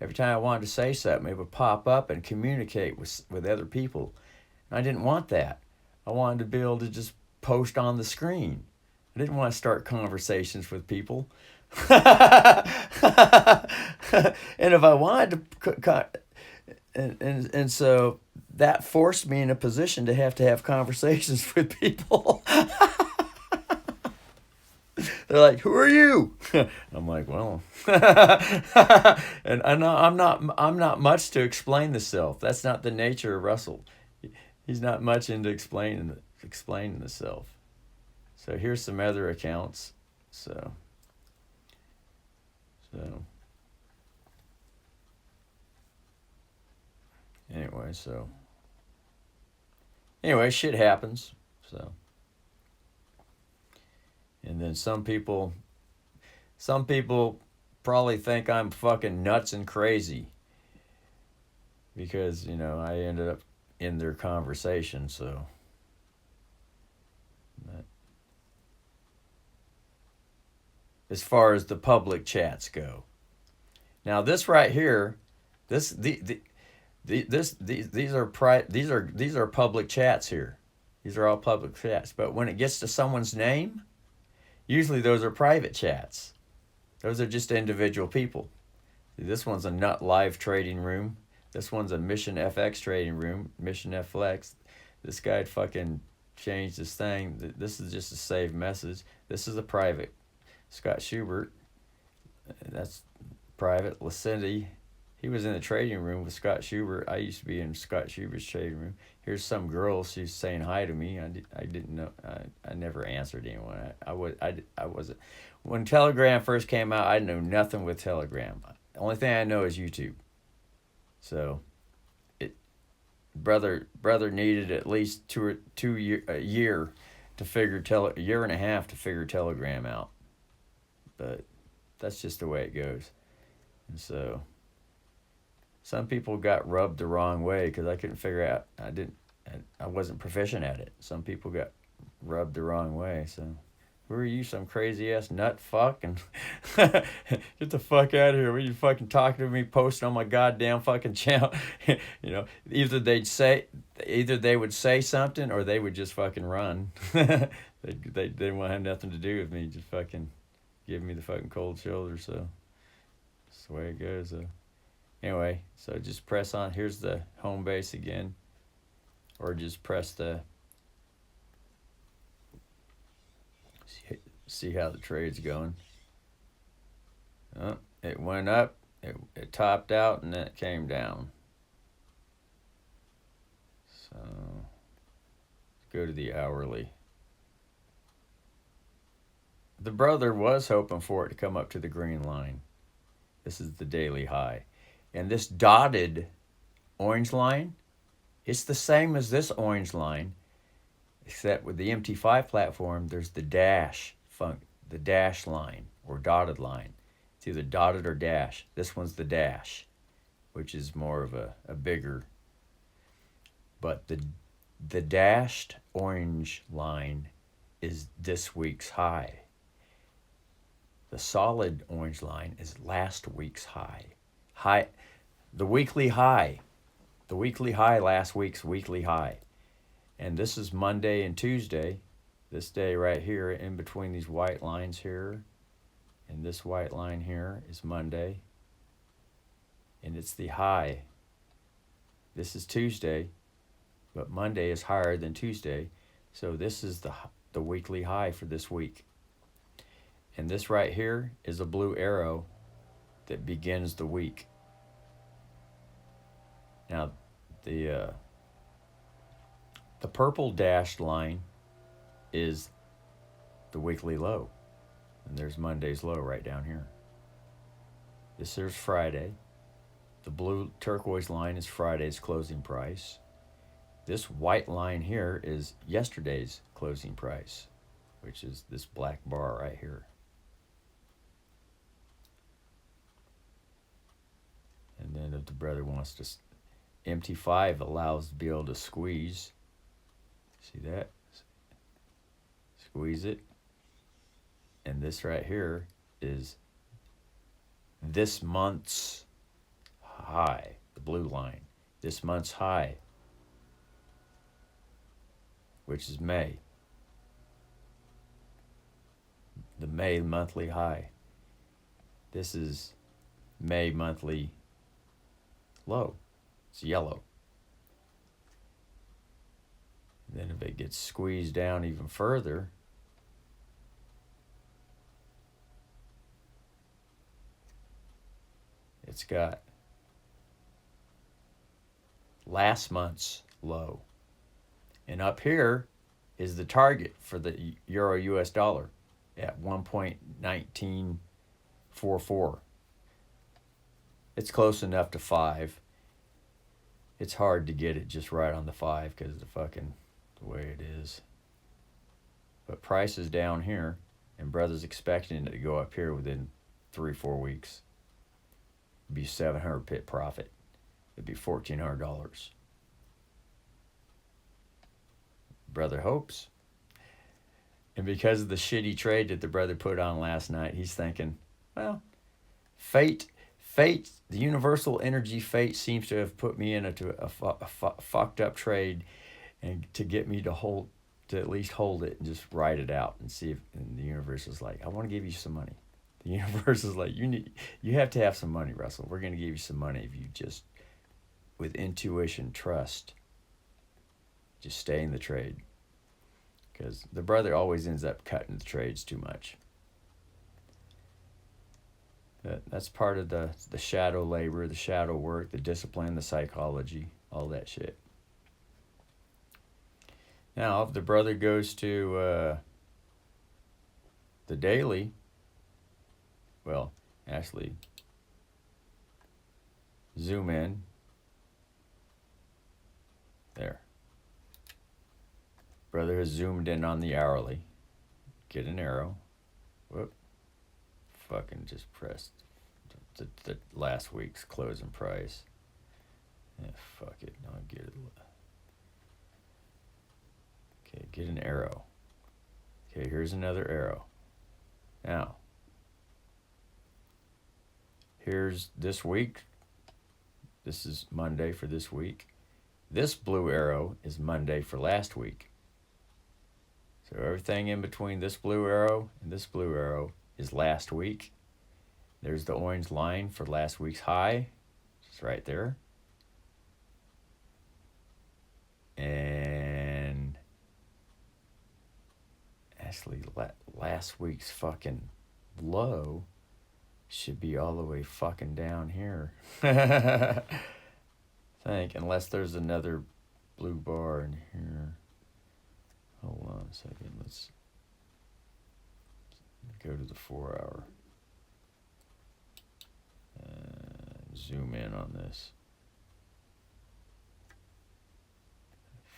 Every time I wanted to say something, it would pop up and communicate with other people. And I didn't want that. I wanted to be able to just post on the screen. I didn't want to start conversations with people. And if I wanted to, and so that forced me in a position to have conversations with people. They're like, "Who are you?" I'm like, "Well," and I'm not much to explain the self. That's not the nature of Russell. He's not much into explaining the self. So here's some other accounts. So anyway, shit happens. So, and then some people probably think I'm fucking nuts and crazy because, I ended up in their conversation. So, as far as the public chats go. Now this right here, these are public chats here. These are all public chats. But when it gets to someone's name, usually those are private chats. Those are just individual people. This one's a Nut Live trading room. This one's a Mission FX trading room. Mission FX. This guy fucking changed his thing. This is just a saved message. This is a private. Scott Schubert. That's private. Lacindy. He was in the trading room with Scott Schubert. I used to be in Scott Schubert's trading room. Here's some girl. She's saying hi to me. I didn't know. I never answered anyone. I wasn't. When Telegram first came out, I knew nothing with Telegram. The only thing I know is YouTube. So, brother needed at least a year to figure a year and a half to figure Telegram out. But that's just the way it goes. And so some people got rubbed the wrong way because I couldn't figure out. I wasn't proficient at it. Some people got rubbed the wrong way. So, who are you, some crazy ass nut fuck? And get the fuck out of here. What are you fucking talking to me, posting on my goddamn fucking channel? Either they would say something or they would just fucking run. They didn't want to have nothing to do with me. Just fucking give me the fucking cold shoulder. So that's the way it goes. Anyway, so just press on. Here's the home base again. Or just press the... See how the trade's going. Oh, it went up. It topped out and then it came down. So, go to the hourly. The brother was hoping for it to come up to the green line. This is the daily high. And this dotted orange line, it's the same as this orange line. Except with the MT5 platform, there's the dash the dash line or dotted line. It's either dotted or dash. This one's the dash, which is more of a bigger. But the dashed orange line is this week's high. The solid orange line is last week's high. The weekly high. The weekly high, last week's weekly high. And this is Monday and Tuesday. This day right here, in between these white lines here, and this white line here is Monday. And it's the high. This is Tuesday, but Monday is higher than Tuesday. So this is the weekly high for this week. And this right here is a blue arrow that begins the week. Now, the purple dashed line is the weekly low. And there's Monday's low right down here. This here's Friday. The blue turquoise line is Friday's closing price. This white line here is yesterday's closing price, which is this black bar right here. And then if the brother wants to, MT5 allows to be able to squeeze. See that? Squeeze it. And this right here is this month's high, the blue line. This month's high, which is May. The May monthly high. This is May monthly low. It's yellow. And then if it gets squeezed down even further, it's got last month's low. And up here is the target for the Euro US dollar at 1.1944. It's close enough to 5. It's hard to get it just right on the 5 because of the way it is. But price is down here, and brother's expecting it to go up here within 3-4 weeks. It'd be 700 pip profit. It'd be $1,400. Brother hopes. And because of the shitty trade that the brother put on last night, he's thinking, well, fate, the universal energy fate seems to have put me into a fucked up trade, and to get me to at least hold it and just ride it out and see if, and the universe is like, I want to give you some money. The universe is like, you have to have some money, Russell. We're going to give you some money if you just, with intuition, trust, just stay in the trade. Because the brother always ends up cutting the trades too much. That's part of the shadow labor, the shadow work, the discipline, the psychology, all that shit. Now, if the brother goes to the daily, well, actually, zoom in. There. Brother has zoomed in on the hourly. Get an arrow. Whoop. Fucking just pressed the last week's closing price. Yeah, fuck it. I'll get it. Okay, get an arrow. Okay, here's another arrow. Now, here's this week. This is Monday for this week. This blue arrow is Monday for last week. So everything in between this blue arrow and this blue arrow is last week. There's the orange line for last week's high. It's right there. And actually last week's fucking low should be all the way fucking down here. I think, unless there's another blue bar in here. Hold on a second. Let's go to the 4 hour. Zoom in on this.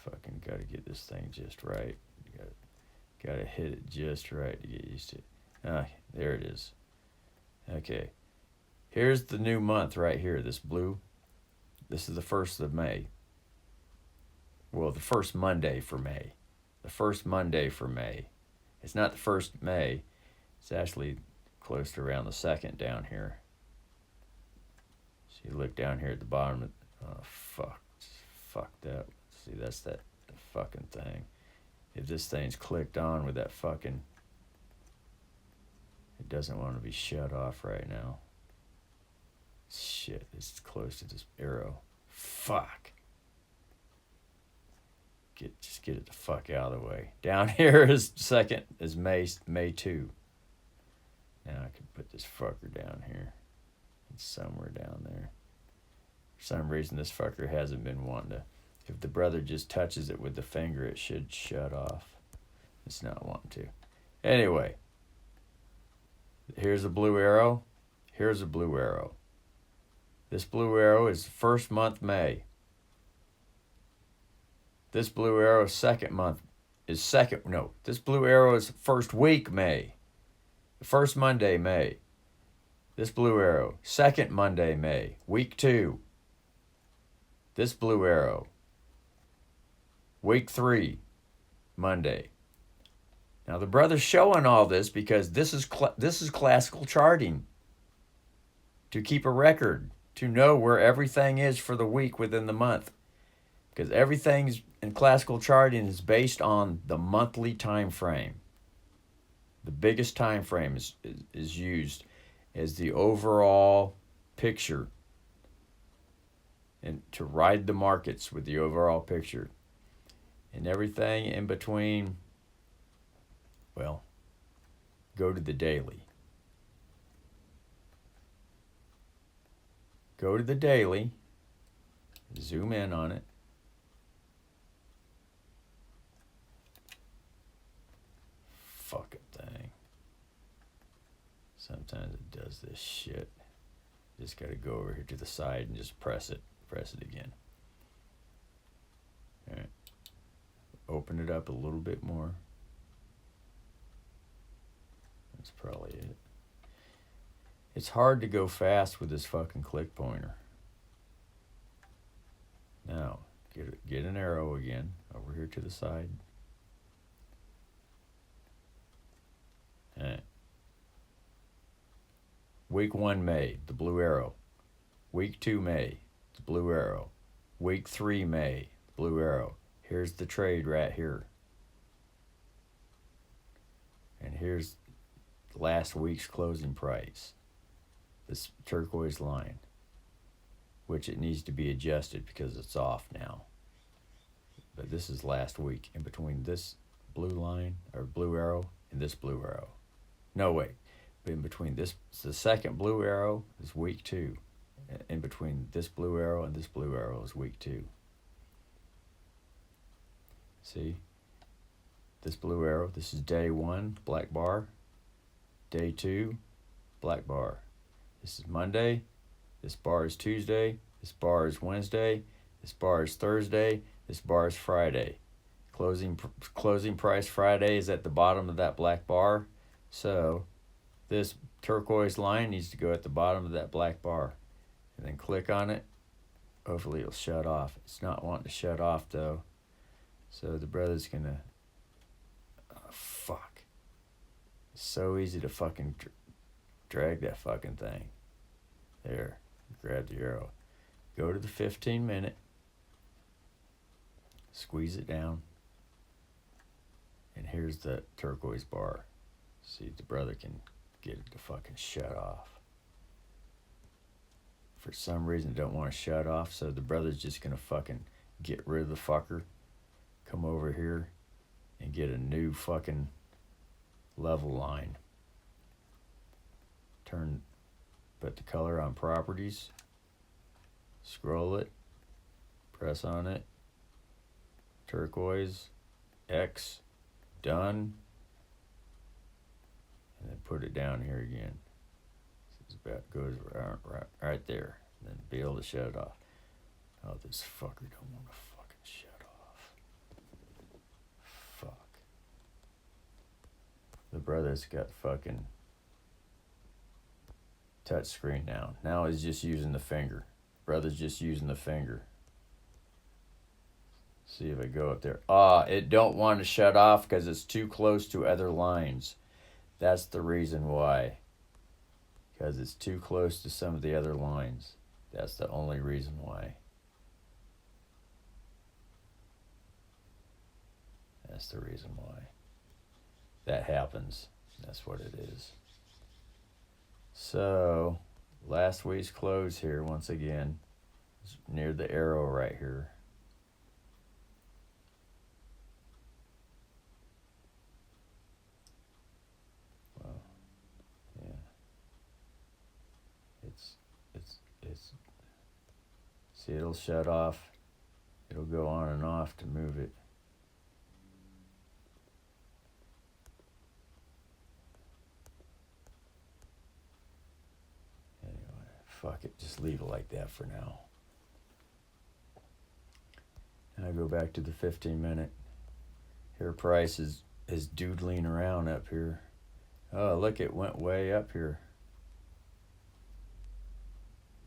fucking got to get this thing just right. Got to hit it just right to get used to it. Ah, there it is. Okay. Here's the new month right here, this blue. This is the 1st of May. Well, the first Monday for May. The first Monday for May. It's not the 1st May. It's actually close to around the 2nd down here. So you look down here at the bottom. Oh, fuck. Fucked up. See, that's the fucking thing. If this thing's clicked on with that fucking... It doesn't want to be shut off right now. Shit, it's close to this arrow. Fuck. Just get it the fuck out of the way. Down here is May 2. Now I can put this fucker down here. It's somewhere down there. For some reason this fucker hasn't been wanting to. If the brother just touches it with the finger, it should shut off. It's not wanting to. Anyway. Here's a blue arrow. Here's a blue arrow. This blue arrow is 1st month May. This blue arrow this blue arrow is 1st week May. The 1st Monday May. This blue arrow, 2nd Monday May, week 2. This blue arrow, week 3, Monday. Now the brother's showing all this because this is classical charting. To keep a record, to know where everything is for the week within the month. Because everything in classical charting is based on the monthly time frame. The biggest time frame is used as the overall picture, and to ride the markets with the overall picture. And everything in between, well, go to the daily. Go to the daily, zoom in on it. Fucking thing. Sometimes it does this shit. Just gotta go over here to the side and just press it. Press it again. Alright. Open it up a little bit more. That's probably it. It's hard to go fast with this fucking click pointer. Now, get an arrow again over here to the side. Alright. Week 1 May, the blue arrow. Week 2 May, the blue arrow. Week 3 May, the blue arrow. Here's the trade right here. And here's last week's closing price. This turquoise line, which it needs to be adjusted because it's off now. But this is last week, in between this blue line, or blue arrow, and this blue arrow. No, wait. In between this, the second blue arrow is week 2. In between this blue arrow and this blue arrow is week 2. See? This blue arrow, this is day 1, black bar. Day 2, black bar. This is Monday. This bar is Tuesday. This bar is Wednesday. This bar is Thursday. This bar is Friday. Closing price Friday is at the bottom of that black bar. So this turquoise line needs to go at the bottom of that black bar. And then click on it. Hopefully it'll shut off. It's not wanting to shut off though. So the brother's gonna... Oh, fuck. It's so easy to fucking drag that fucking thing. There. Grab the arrow. Go to the 15 minute. Squeeze it down. And here's the turquoise bar. See if the brother can get it to fucking shut off. For some reason it don't want to shut off, so the brother's just gonna fucking get rid of the fucker. Come over here and get a new fucking level line. Put the color on properties. Scroll it. Press on it. Turquoise. X. Done. And then put it down here again. It's about goes right there. And then be able to shut it off. Oh, this fucker don't want to fucking shut off. The brother's got fucking touch screen now. Now he's just using the finger. Brother's just using the finger. See if I go up there. It don't want to shut off because it's too close to other lines. That's the reason why. Because it's too close to some of the other lines. That's the only reason why. That's the reason why. That happens. That's what it is. So, last week's close here, once again, is near the arrow right here. Well, yeah. It's. See, it'll shut off. It'll go on and off to move it. Fuck it, just leave it like that for now. And I go back to the 15-minute. Here price is doodling around up here. Oh, look, it went way up here.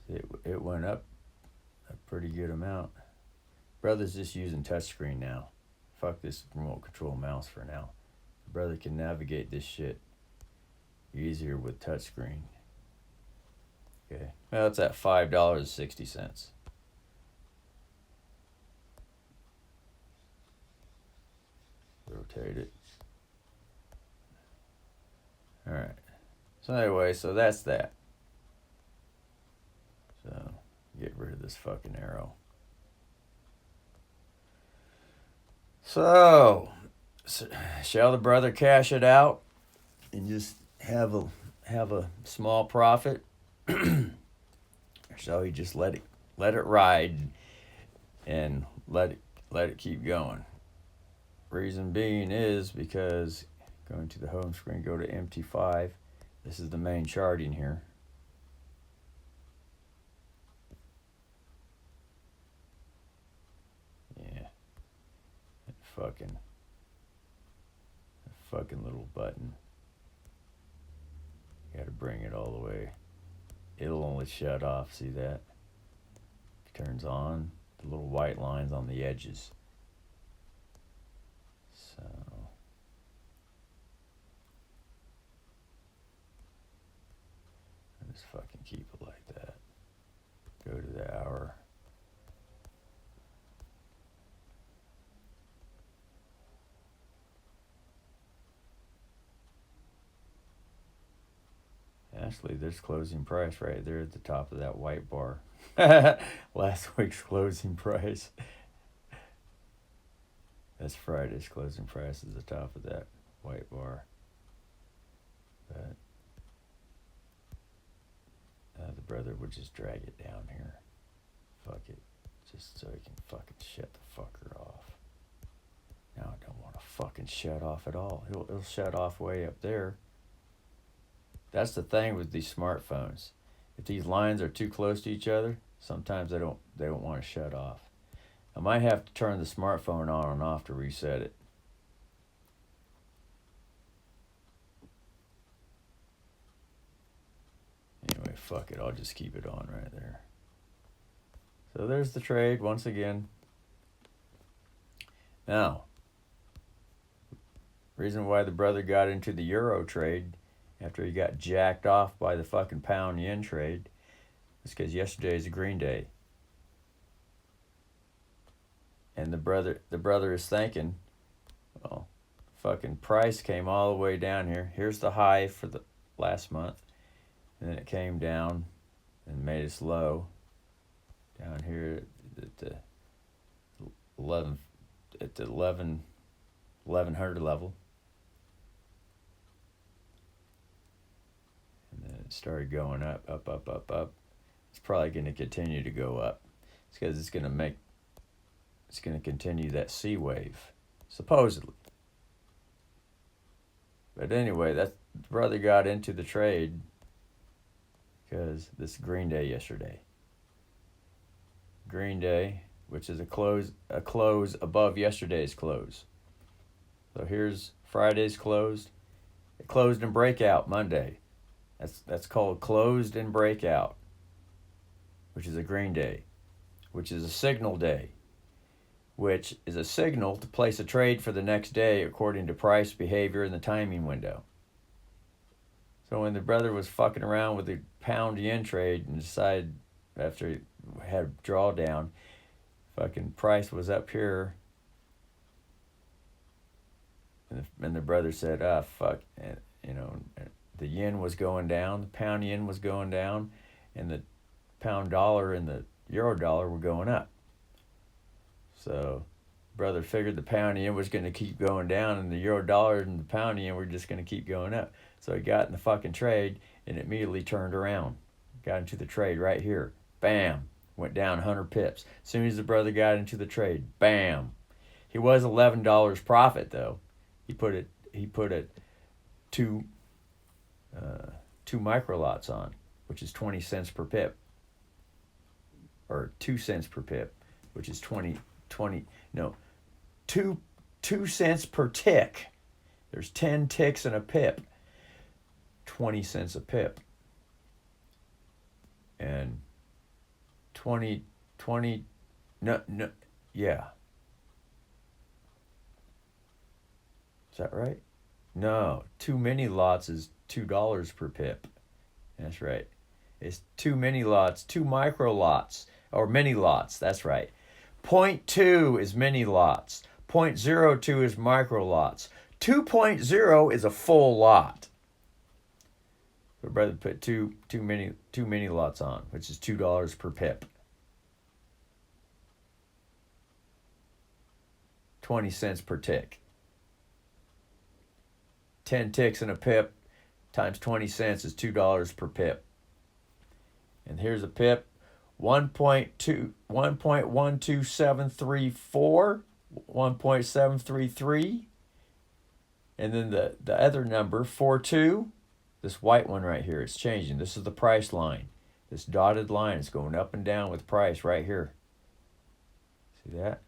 It went up a pretty good amount. Brother's just using touchscreen now. Fuck this remote control mouse for now. Brother can navigate this shit easier with touchscreen. Okay, well, it's at $5.60. Rotate it. All right. So anyway, so that's that. So get rid of this fucking arrow. So shall the brother cash it out and just have a small profit? So he just let it ride and let it keep going. Reason being is because going to the home screen, go to MT5. This is the main charting here. Yeah. That fucking little button. Got to bring it all the way. It'll only shut off, see that? It turns on, the little white lines on the edges. So, I just fucking keep it like that. Go to the hour. Actually, there's closing price right there at the top of that white bar. Last week's closing price. That's Friday's closing price is the top of that white bar. But the brother would just drag it down here. Fuck it. Just so he can fucking shut the fucker off. Now I don't want to fucking shut off at all. He'll shut off way up there. That's the thing with these smartphones. If these lines are too close to each other, sometimes they don't want to shut off. I might have to turn the smartphone on and off to reset it. Anyway, fuck it. I'll just keep it on right there. So there's the trade once again. Now, reason why the brother got into the euro trade after he got jacked off by the fucking pound yen trade is because yesterday's a green day. And the brother is thinking, well, fucking price came all the way down here. Here's the high for the last month. And then it came down and made its low down here at the 1100 level. And then it started going up. It's probably going to continue to go up. It's because it's going to continue that C wave, supposedly. But anyway, that brother got into the trade because this green day yesterday. Green day, which is a close above yesterday's close. So here's Friday's close. It closed and breakout Monday. That's called closed and breakout, which is a green day, which is a signal day, which is a signal to place a trade for the next day according to price, behavior, and the timing window. So when the brother was fucking around with the pound yen trade and decided after he had a drawdown, fucking price was up here, and the brother said, fuck, and, the yen was going down, the pound yen was going down, and the pound dollar and the euro dollar were going up. So brother figured the pound yen was going to keep going down, and the euro dollar and the pound yen were just going to keep going up. So he got in the fucking trade and immediately turned around. Got into the trade right here. Bam. Went down 100 pips. As soon as the brother got into the trade, bam. He was $11 profit though. He put it two micro lots on, which is 20 cents per pip. Or 2 cents per pip, which is 2 cents per tick. There's 10 ticks in a pip. 20 cents a pip. And 20, yeah. Is that right? No, 2 mini lots is $2 per pip. That's right. It's 2 mini lots, 2 micro lots, or mini lots, that's right. 0.2 is mini lots. 0.02 is micro lots. 2.0 is a full lot. So brother put two mini lots on, which is $2 per pip. 20 cents per tick. 10 ticks in a pip times 20 cents is $2 per pip. And here's a pip, 1.12734, 1.733, and then the other number, 42, this white one right here, it's changing. This is the price line. This dotted line is going up and down with price right here. See that?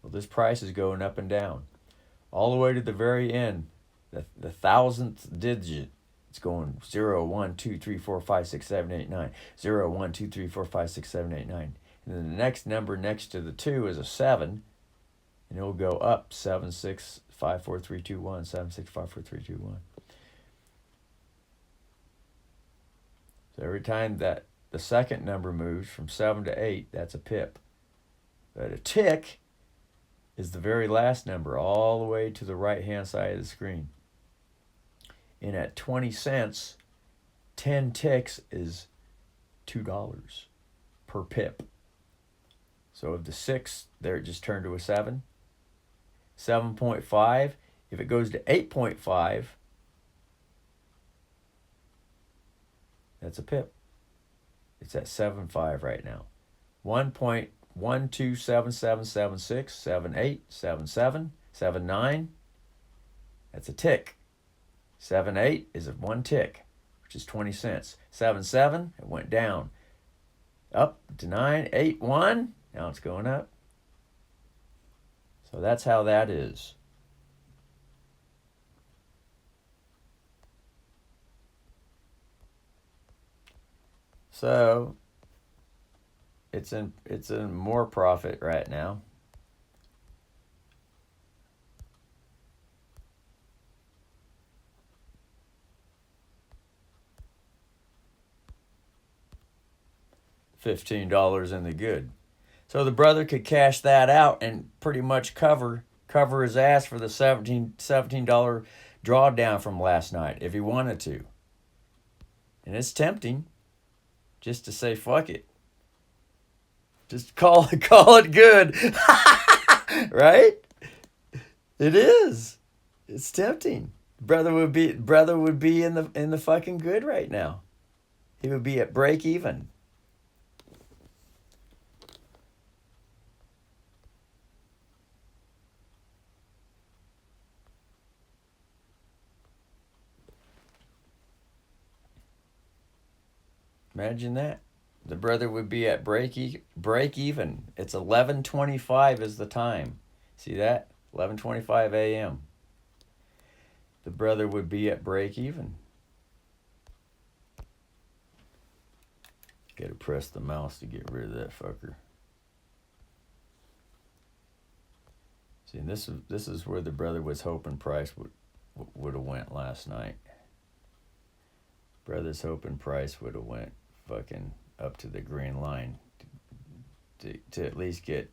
Well, this price is going up and down. All the way to the very end, the thousandth digit. It's going 0, 1, 2, 3, 4, 5, 6, 7, 8, 9. 0, 1, 2, 3, 4, 5, 6, 7, 8, 9. And then the next number next to the 2 is a 7. And it will go up 7, 6, 5, 4, 3, 2, 1. 7, 6, 5, 4, 3, 2, 1. So every time that the second number moves from 7 to 8, that's a pip. But a tick is the very last number all the way to the right-hand side of the screen. And at 20 cents, 10 ticks is $2 per pip. So of the 6, there it just turned to a 7. 7.5, if it goes to 8.5, that's a pip. It's at 7.5 right now. 1.127776, 78, 77, 79, that's a tick. 7.8 is a 1 tick, which is 20 cents. 7.7, it went down. Up to 9.81, now it's going up. So that's how that is. So it's in more profit right now. $15 in the good. So the brother could cash that out and pretty much cover his ass for the $17 drawdown from last night if he wanted to. And it's tempting just to say fuck it. Just call it good. Right? It is. It's tempting. Brother would be in the fucking good right now. He would be at break even. Imagine that. The brother would be at break even. It's 11:25 is the time. See that? 11:25 a.m. the brother would be at break even. Gotta press the mouse to get rid of that fucker. See, and this is where the brother was hoping price would have went last night. Brother's hoping price would have went fucking up to the green line to at least get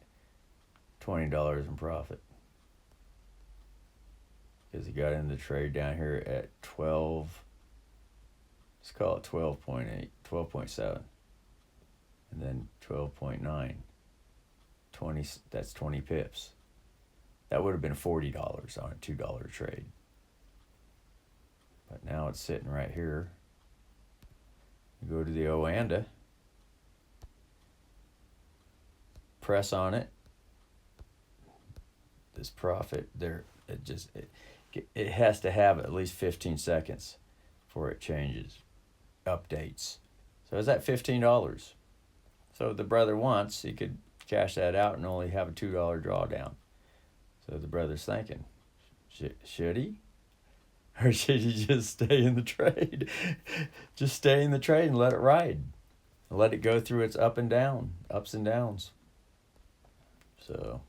$20 in profit. Because he got in the trade down here at 12, let's call it 12.8, 12.7. And then 12.9, 20, that's 20 pips. That would have been $40 on a $2 trade. But now it's sitting right here. You go to the Oanda, press on it. This profit there, it has to have at least 15 seconds before it changes, updates. So it's at $15. So if the brother wants, he could cash that out and only have a $2 drawdown. So the brother's thinking, should he? Or should he just stay in the trade? Just stay in the trade and let it ride. And let it go through its ups and downs. So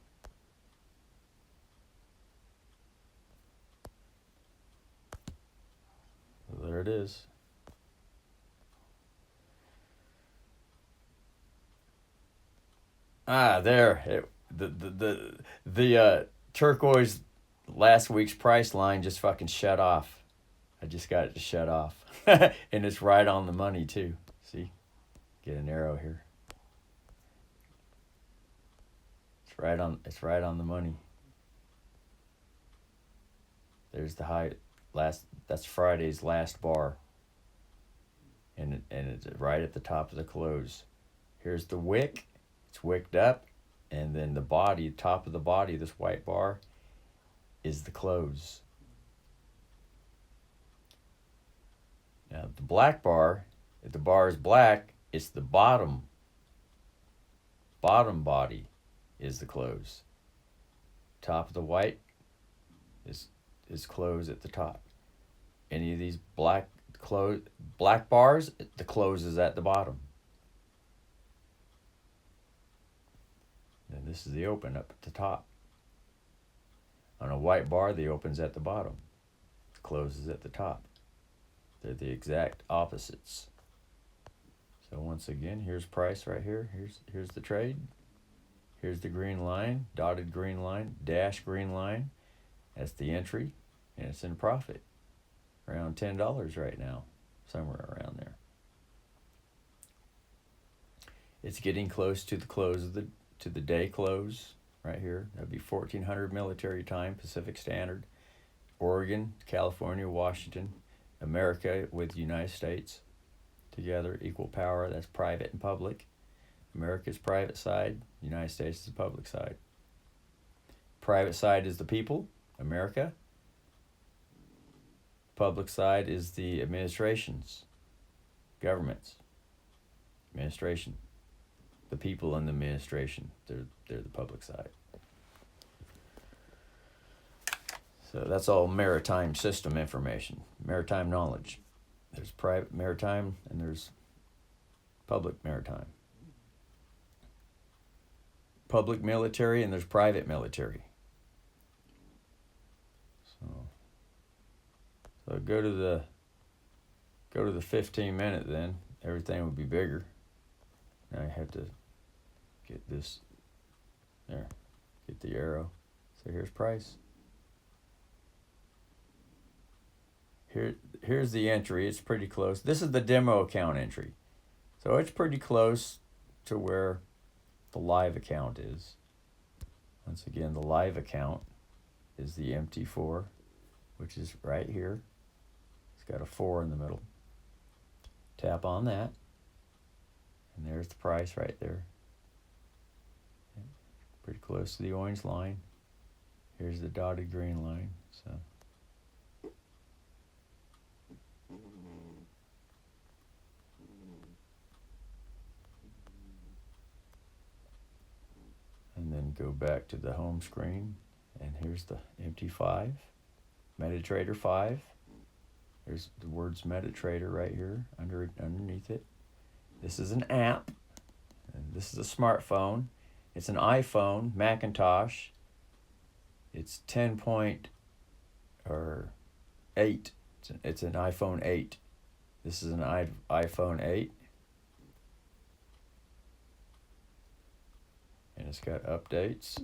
there it is. There. The turquoise last week's price line just fucking shut off. I just got it to shut off. And it's right on the money too. See? Get an arrow here. It's right on the money. There's the high that's Friday's last bar. And it's right at the top of the close. Here's the wick. It's wicked up, and then the body, top of the body, this white bar, is the close. Now the black bar, if the bar is black, it's the bottom. Bottom body is the close. Top of the white is close at the top. Any of these black bars, the close is at the bottom. And this is the open up at the top. On a white bar, the open's at the bottom. The close is at the top. They're the exact opposites. So once again, here's price right here. Here's the trade. Here's the green line, dotted green line, dash green line. That's the entry, and it's in profit. Around $10 right now, somewhere around there. It's getting close to the close of to the day close right here. That'd be 1400 military time, Pacific Standard. Oregon, California, Washington, America with the United States together, equal power. That's private and public. America's private side, United States is the public side. Private side is the people, America. Public side is the administrations, governments, administration. The people in the administration, they're the public side. So that's all maritime system information, maritime knowledge. There's private maritime and there's public maritime. Public military and there's private military. So go to the 15 minute then, everything would be bigger. Now I have to get this, there, get the arrow. So here's price. Here's the entry, it's pretty close. This is the demo account entry. So it's pretty close to where the live account is. Once again, the live account is the MT4, which is right here. It's got a 4 in the middle. Tap on that. And there's the price right there. Pretty close to the orange line. Here's the dotted green line. So and then go back to the home screen, and here's the MT5. MetaTrader 5. There's the words MetaTrader right here underneath it. This is an app. And this is a smartphone. It's an iPhone, Macintosh. It's 10.8. It's an iPhone 8. This is an iPhone 8. And it's got updates.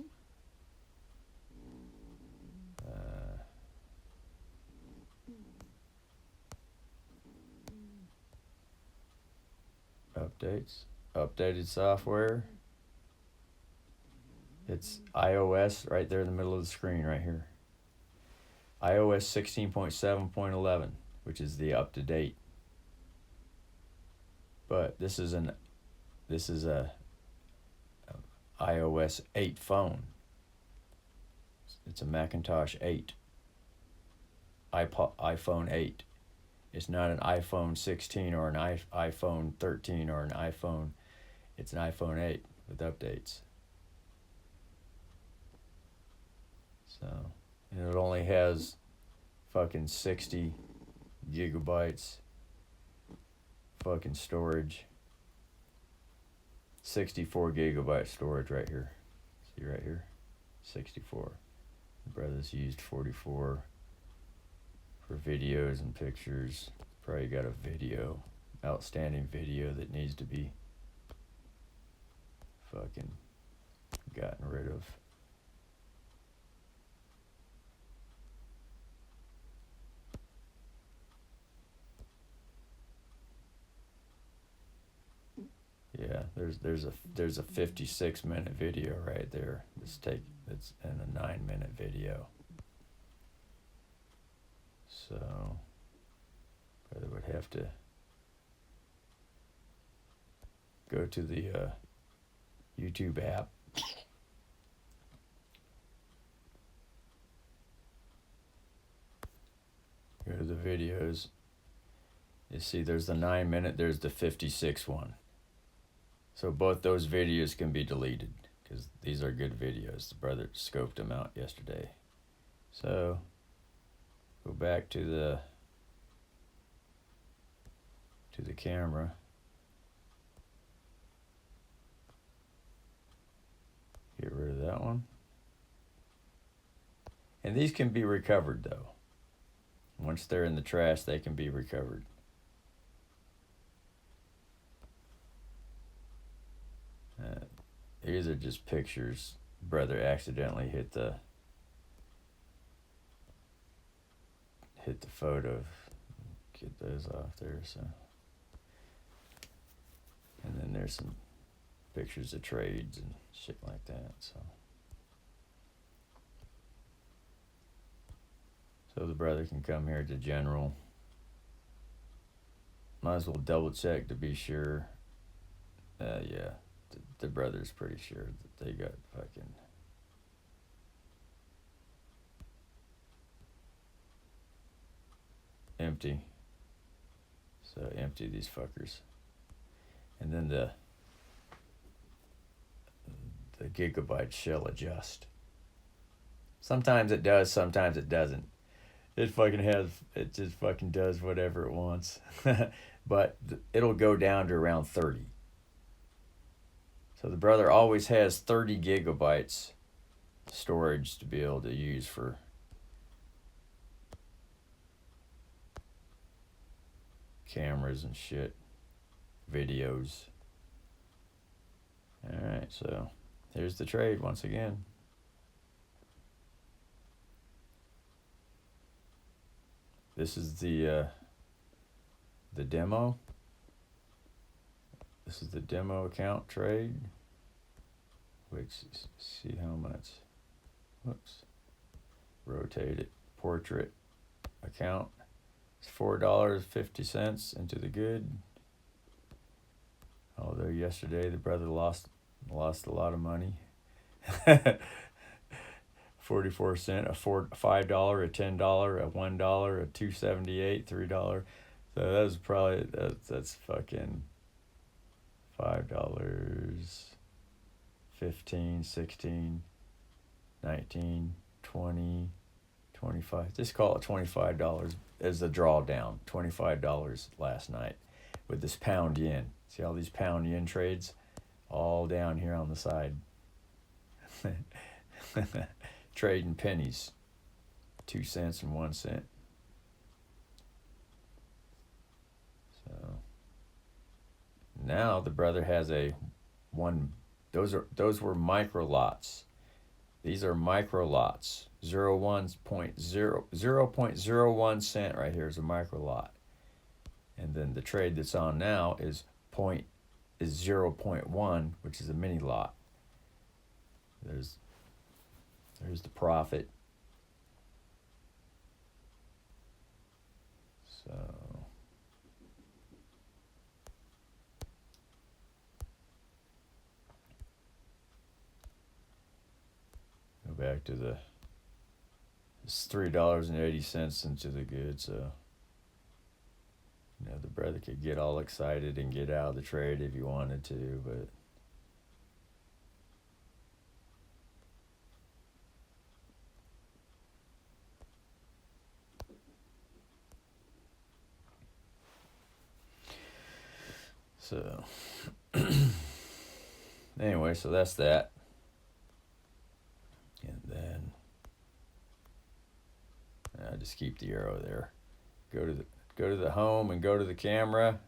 Updated software. It's iOS right there in the middle of the screen right here. iOS 16.7.11, which is the up to date. But this is a iOS 8 phone. It's a Macintosh 8. iPhone 8. It's not an iPhone 16 or an iPhone 13 or an iPhone. It's an iPhone 8 with updates. So, and it only has fucking 60 gigabytes fucking storage. 64 gigabyte storage right here. See right here? 64. The brother's used 44 for videos and pictures. Probably got a outstanding video that needs to be fucking gotten rid of. Yeah, there's a 56-minute video right there. It's in a 9-minute video. So, brother would have to go to the YouTube app. Go to the videos. You see there's the 9-minute, there's the 56 one. So both those videos can be deleted because these are good videos. The brother scoped them out yesterday. So go back to the camera. Get rid of that one. And these can be recovered though. Once they're in the trash, they can be recovered. These are just pictures. Brother accidentally hit the photo. Get those off there. So, and then there's some pictures of trades and shit like that. So the brother can come here to general. Might as well double check to be sure. Yeah. The brother's pretty sure that they got fucking empty. So empty these fuckers. And then the gigabyte shall adjust. Sometimes it does, sometimes it doesn't. It just fucking does whatever it wants. But it'll go down to around 30. So the brother always has 30 gigabytes storage to be able to use for cameras and shit, videos. Alright, so here's the trade once again. This is the demo. This is the demo account trade, which, see how much, whoops, rotate it, portrait account, it's $4.50 into the good. Although yesterday the brother lost a lot of money. 44 cents, a $5, a $10, a $1, a $2.78, $3. So that was probably, that's fucking $5, 15, 16, 19, 20, $25. Just call it $25 as the drawdown. $25 last night with this pound yen. See all these pound yen trades? All down here on the side. Trading pennies. 2 cents and 1 cent. So now the brother has a one. Those were micro lots. These are micro lots. 0.01 cent right here is a micro lot. And then the trade that's on now is 0.1, which is a mini lot. There's the profit. So go back to it's $3.80 into the good, so the brother could get all excited and get out of the trade if he wanted to, but so anyway, so that's that. And then I just keep the arrow there. Go to the home and go to the camera.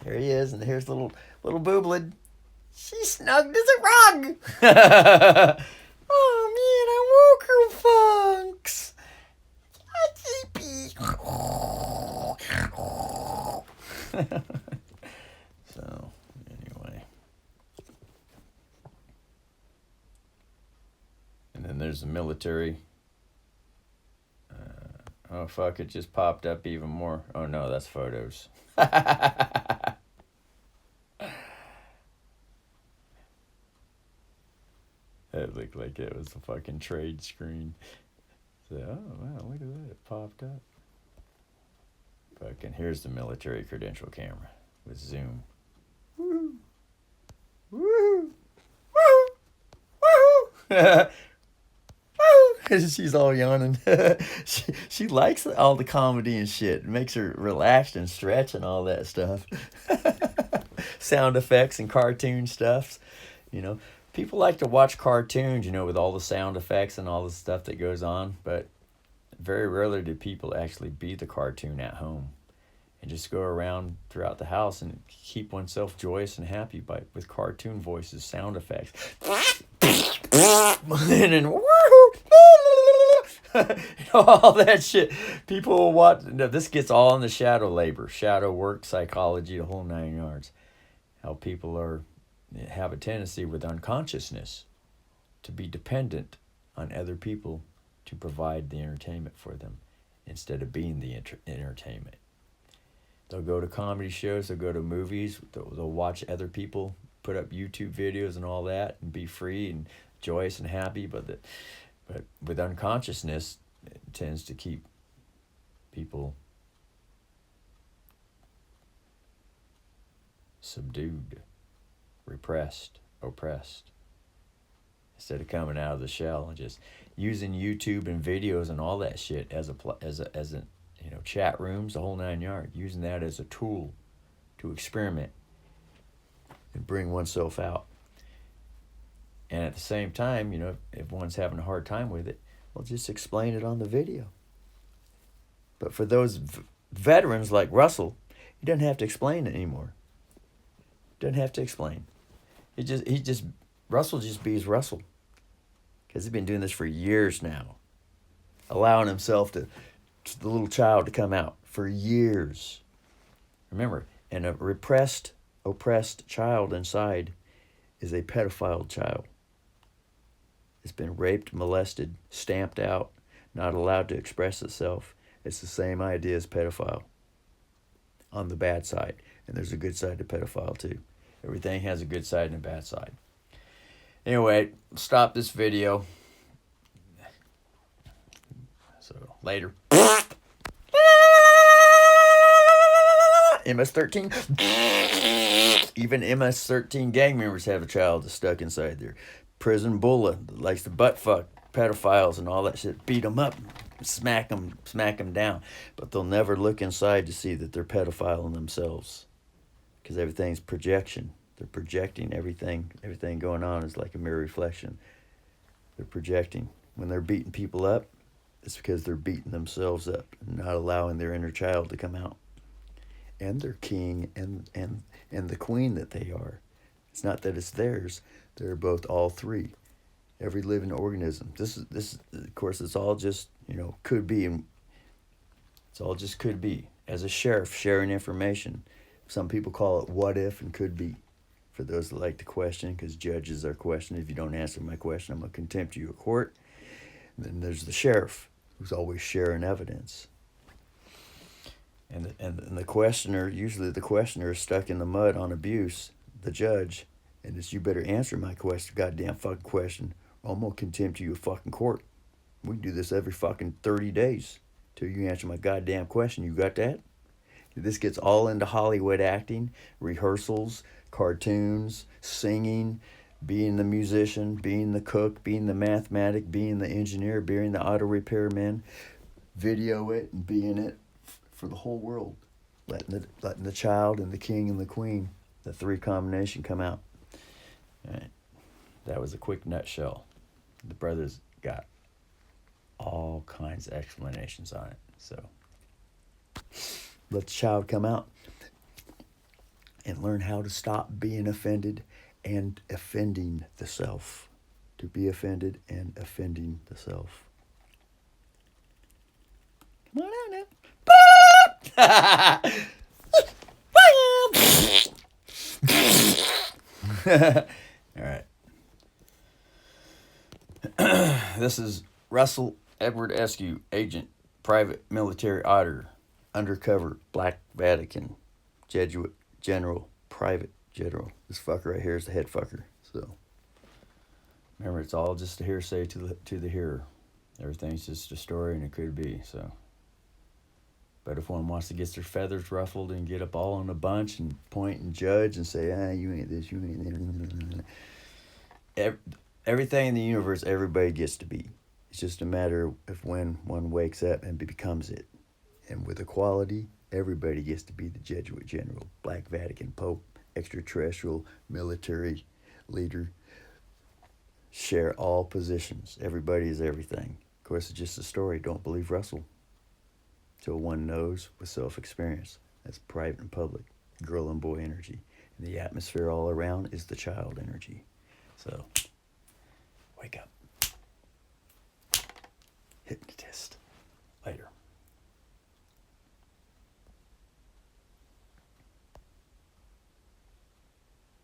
There he is, and here's little booblid. She's snugged as a rug. Oh man, I woke her, Funks. So anyway, and then there's the military. Oh fuck, it just popped up even more. Oh no, that's photos. It looked like it was a fucking trade screen. So, oh wow, look at that, it popped up. Fucking, here's the military credential camera with zoom. Woo! Woo! Woo! Woo! She's all yawning. she likes all the comedy and shit. It makes her relaxed and stretch and all that stuff. Sound effects and cartoon stuff. People like to watch cartoons, with all the sound effects and all the stuff that goes on. But very rarely do people actually be the cartoon at home and just go around throughout the house and keep oneself joyous and happy with cartoon voices, sound effects. And then all that shit. People will watch. This gets all in the shadow labor, shadow work, psychology, the whole 9 yards. How people have a tendency with unconsciousness to be dependent on other people to provide the entertainment for them instead of being the entertainment. They'll go to comedy shows, they'll go to movies, they'll watch other people put up YouTube videos and all that and be free and joyous and happy, but with unconsciousness, it tends to keep people subdued, repressed, oppressed, instead of coming out of the shell and just using YouTube and videos and all that shit as a chat rooms, the whole 9 yards, using that as a tool to experiment and bring oneself out. And at the same time, if one's having a hard time with it, well, just explain it on the video. But for those veterans like Russell, he doesn't have to explain it anymore. Doesn't have to explain. Russell just be Russell. Because he's been doing this for years now. Allowing himself to the little child to come out for years. Remember, and a repressed, oppressed child inside is a pedophile child. It's been raped, molested, stamped out, not allowed to express itself. It's the same idea as pedophile on the bad side. And there's a good side to pedophile too. Everything has a good side and a bad side. Anyway, stop this video. So, later. MS-13. Even MS-13 gang members have a child that's stuck inside there. prison bulla that likes to butt fuck pedophiles and all that shit. Beat them up, smack them down. But they'll never look inside to see that they're pedophiling themselves, because everything's projection. They're projecting everything. Everything going on is like a mirror reflection. They're projecting. When they're beating people up, it's because they're beating themselves up and not allowing their inner child to come out. And their king and the queen that they are. It's not that it's theirs. They're both all three. Every living organism. This is of course it's all just, could be, and it's all just could be. As a sheriff sharing information. Some people call it what if and could be. For those that like to question, because judges are questioning. If you don't answer my question, I'm going to contempt you of court. And then there's the sheriff, who's always sharing evidence. And the questioner, usually the questioner is stuck in the mud on abuse, the judge, and it's, you better answer my question, goddamn fucking question, or I'm going to contempt you of fucking court. We can do this every fucking 30 days till you answer my goddamn question. You got that? This gets all into Hollywood acting, rehearsals, cartoons, singing, being the musician, being the cook, being the mathematic, being the engineer, being the auto repairman, video it and being it for the whole world. Letting the child and the king and the queen, the three combination, come out. All right. That was a quick nutshell. The brothers got all kinds of explanations on it. So let the child come out and learn how to stop being offended and offending the self. To be offended and offending the self. Come on out now. All right. This is Russell Edward Eskew, agent, private military auditor, undercover, Black Vatican, Jesuit general, private general. This fucker right here is the head fucker. So remember, it's all just a hearsay to the hearer. Everything's just a story, and it could be. So, but if one wants to get their feathers ruffled and get up all in a bunch and point and judge and say, you ain't this, you ain't that. Everything in the universe, everybody gets to be. It's just a matter of when one wakes up and becomes it. And with equality, everybody gets to be the Jesuit general, Black Vatican Pope, extraterrestrial, military leader. Share all positions. Everybody is everything. Of course, it's just a story. Don't believe Russell. Till one knows with self-experience. That's private and public. Girl and boy energy. And the atmosphere all around is the child energy. So, wake up.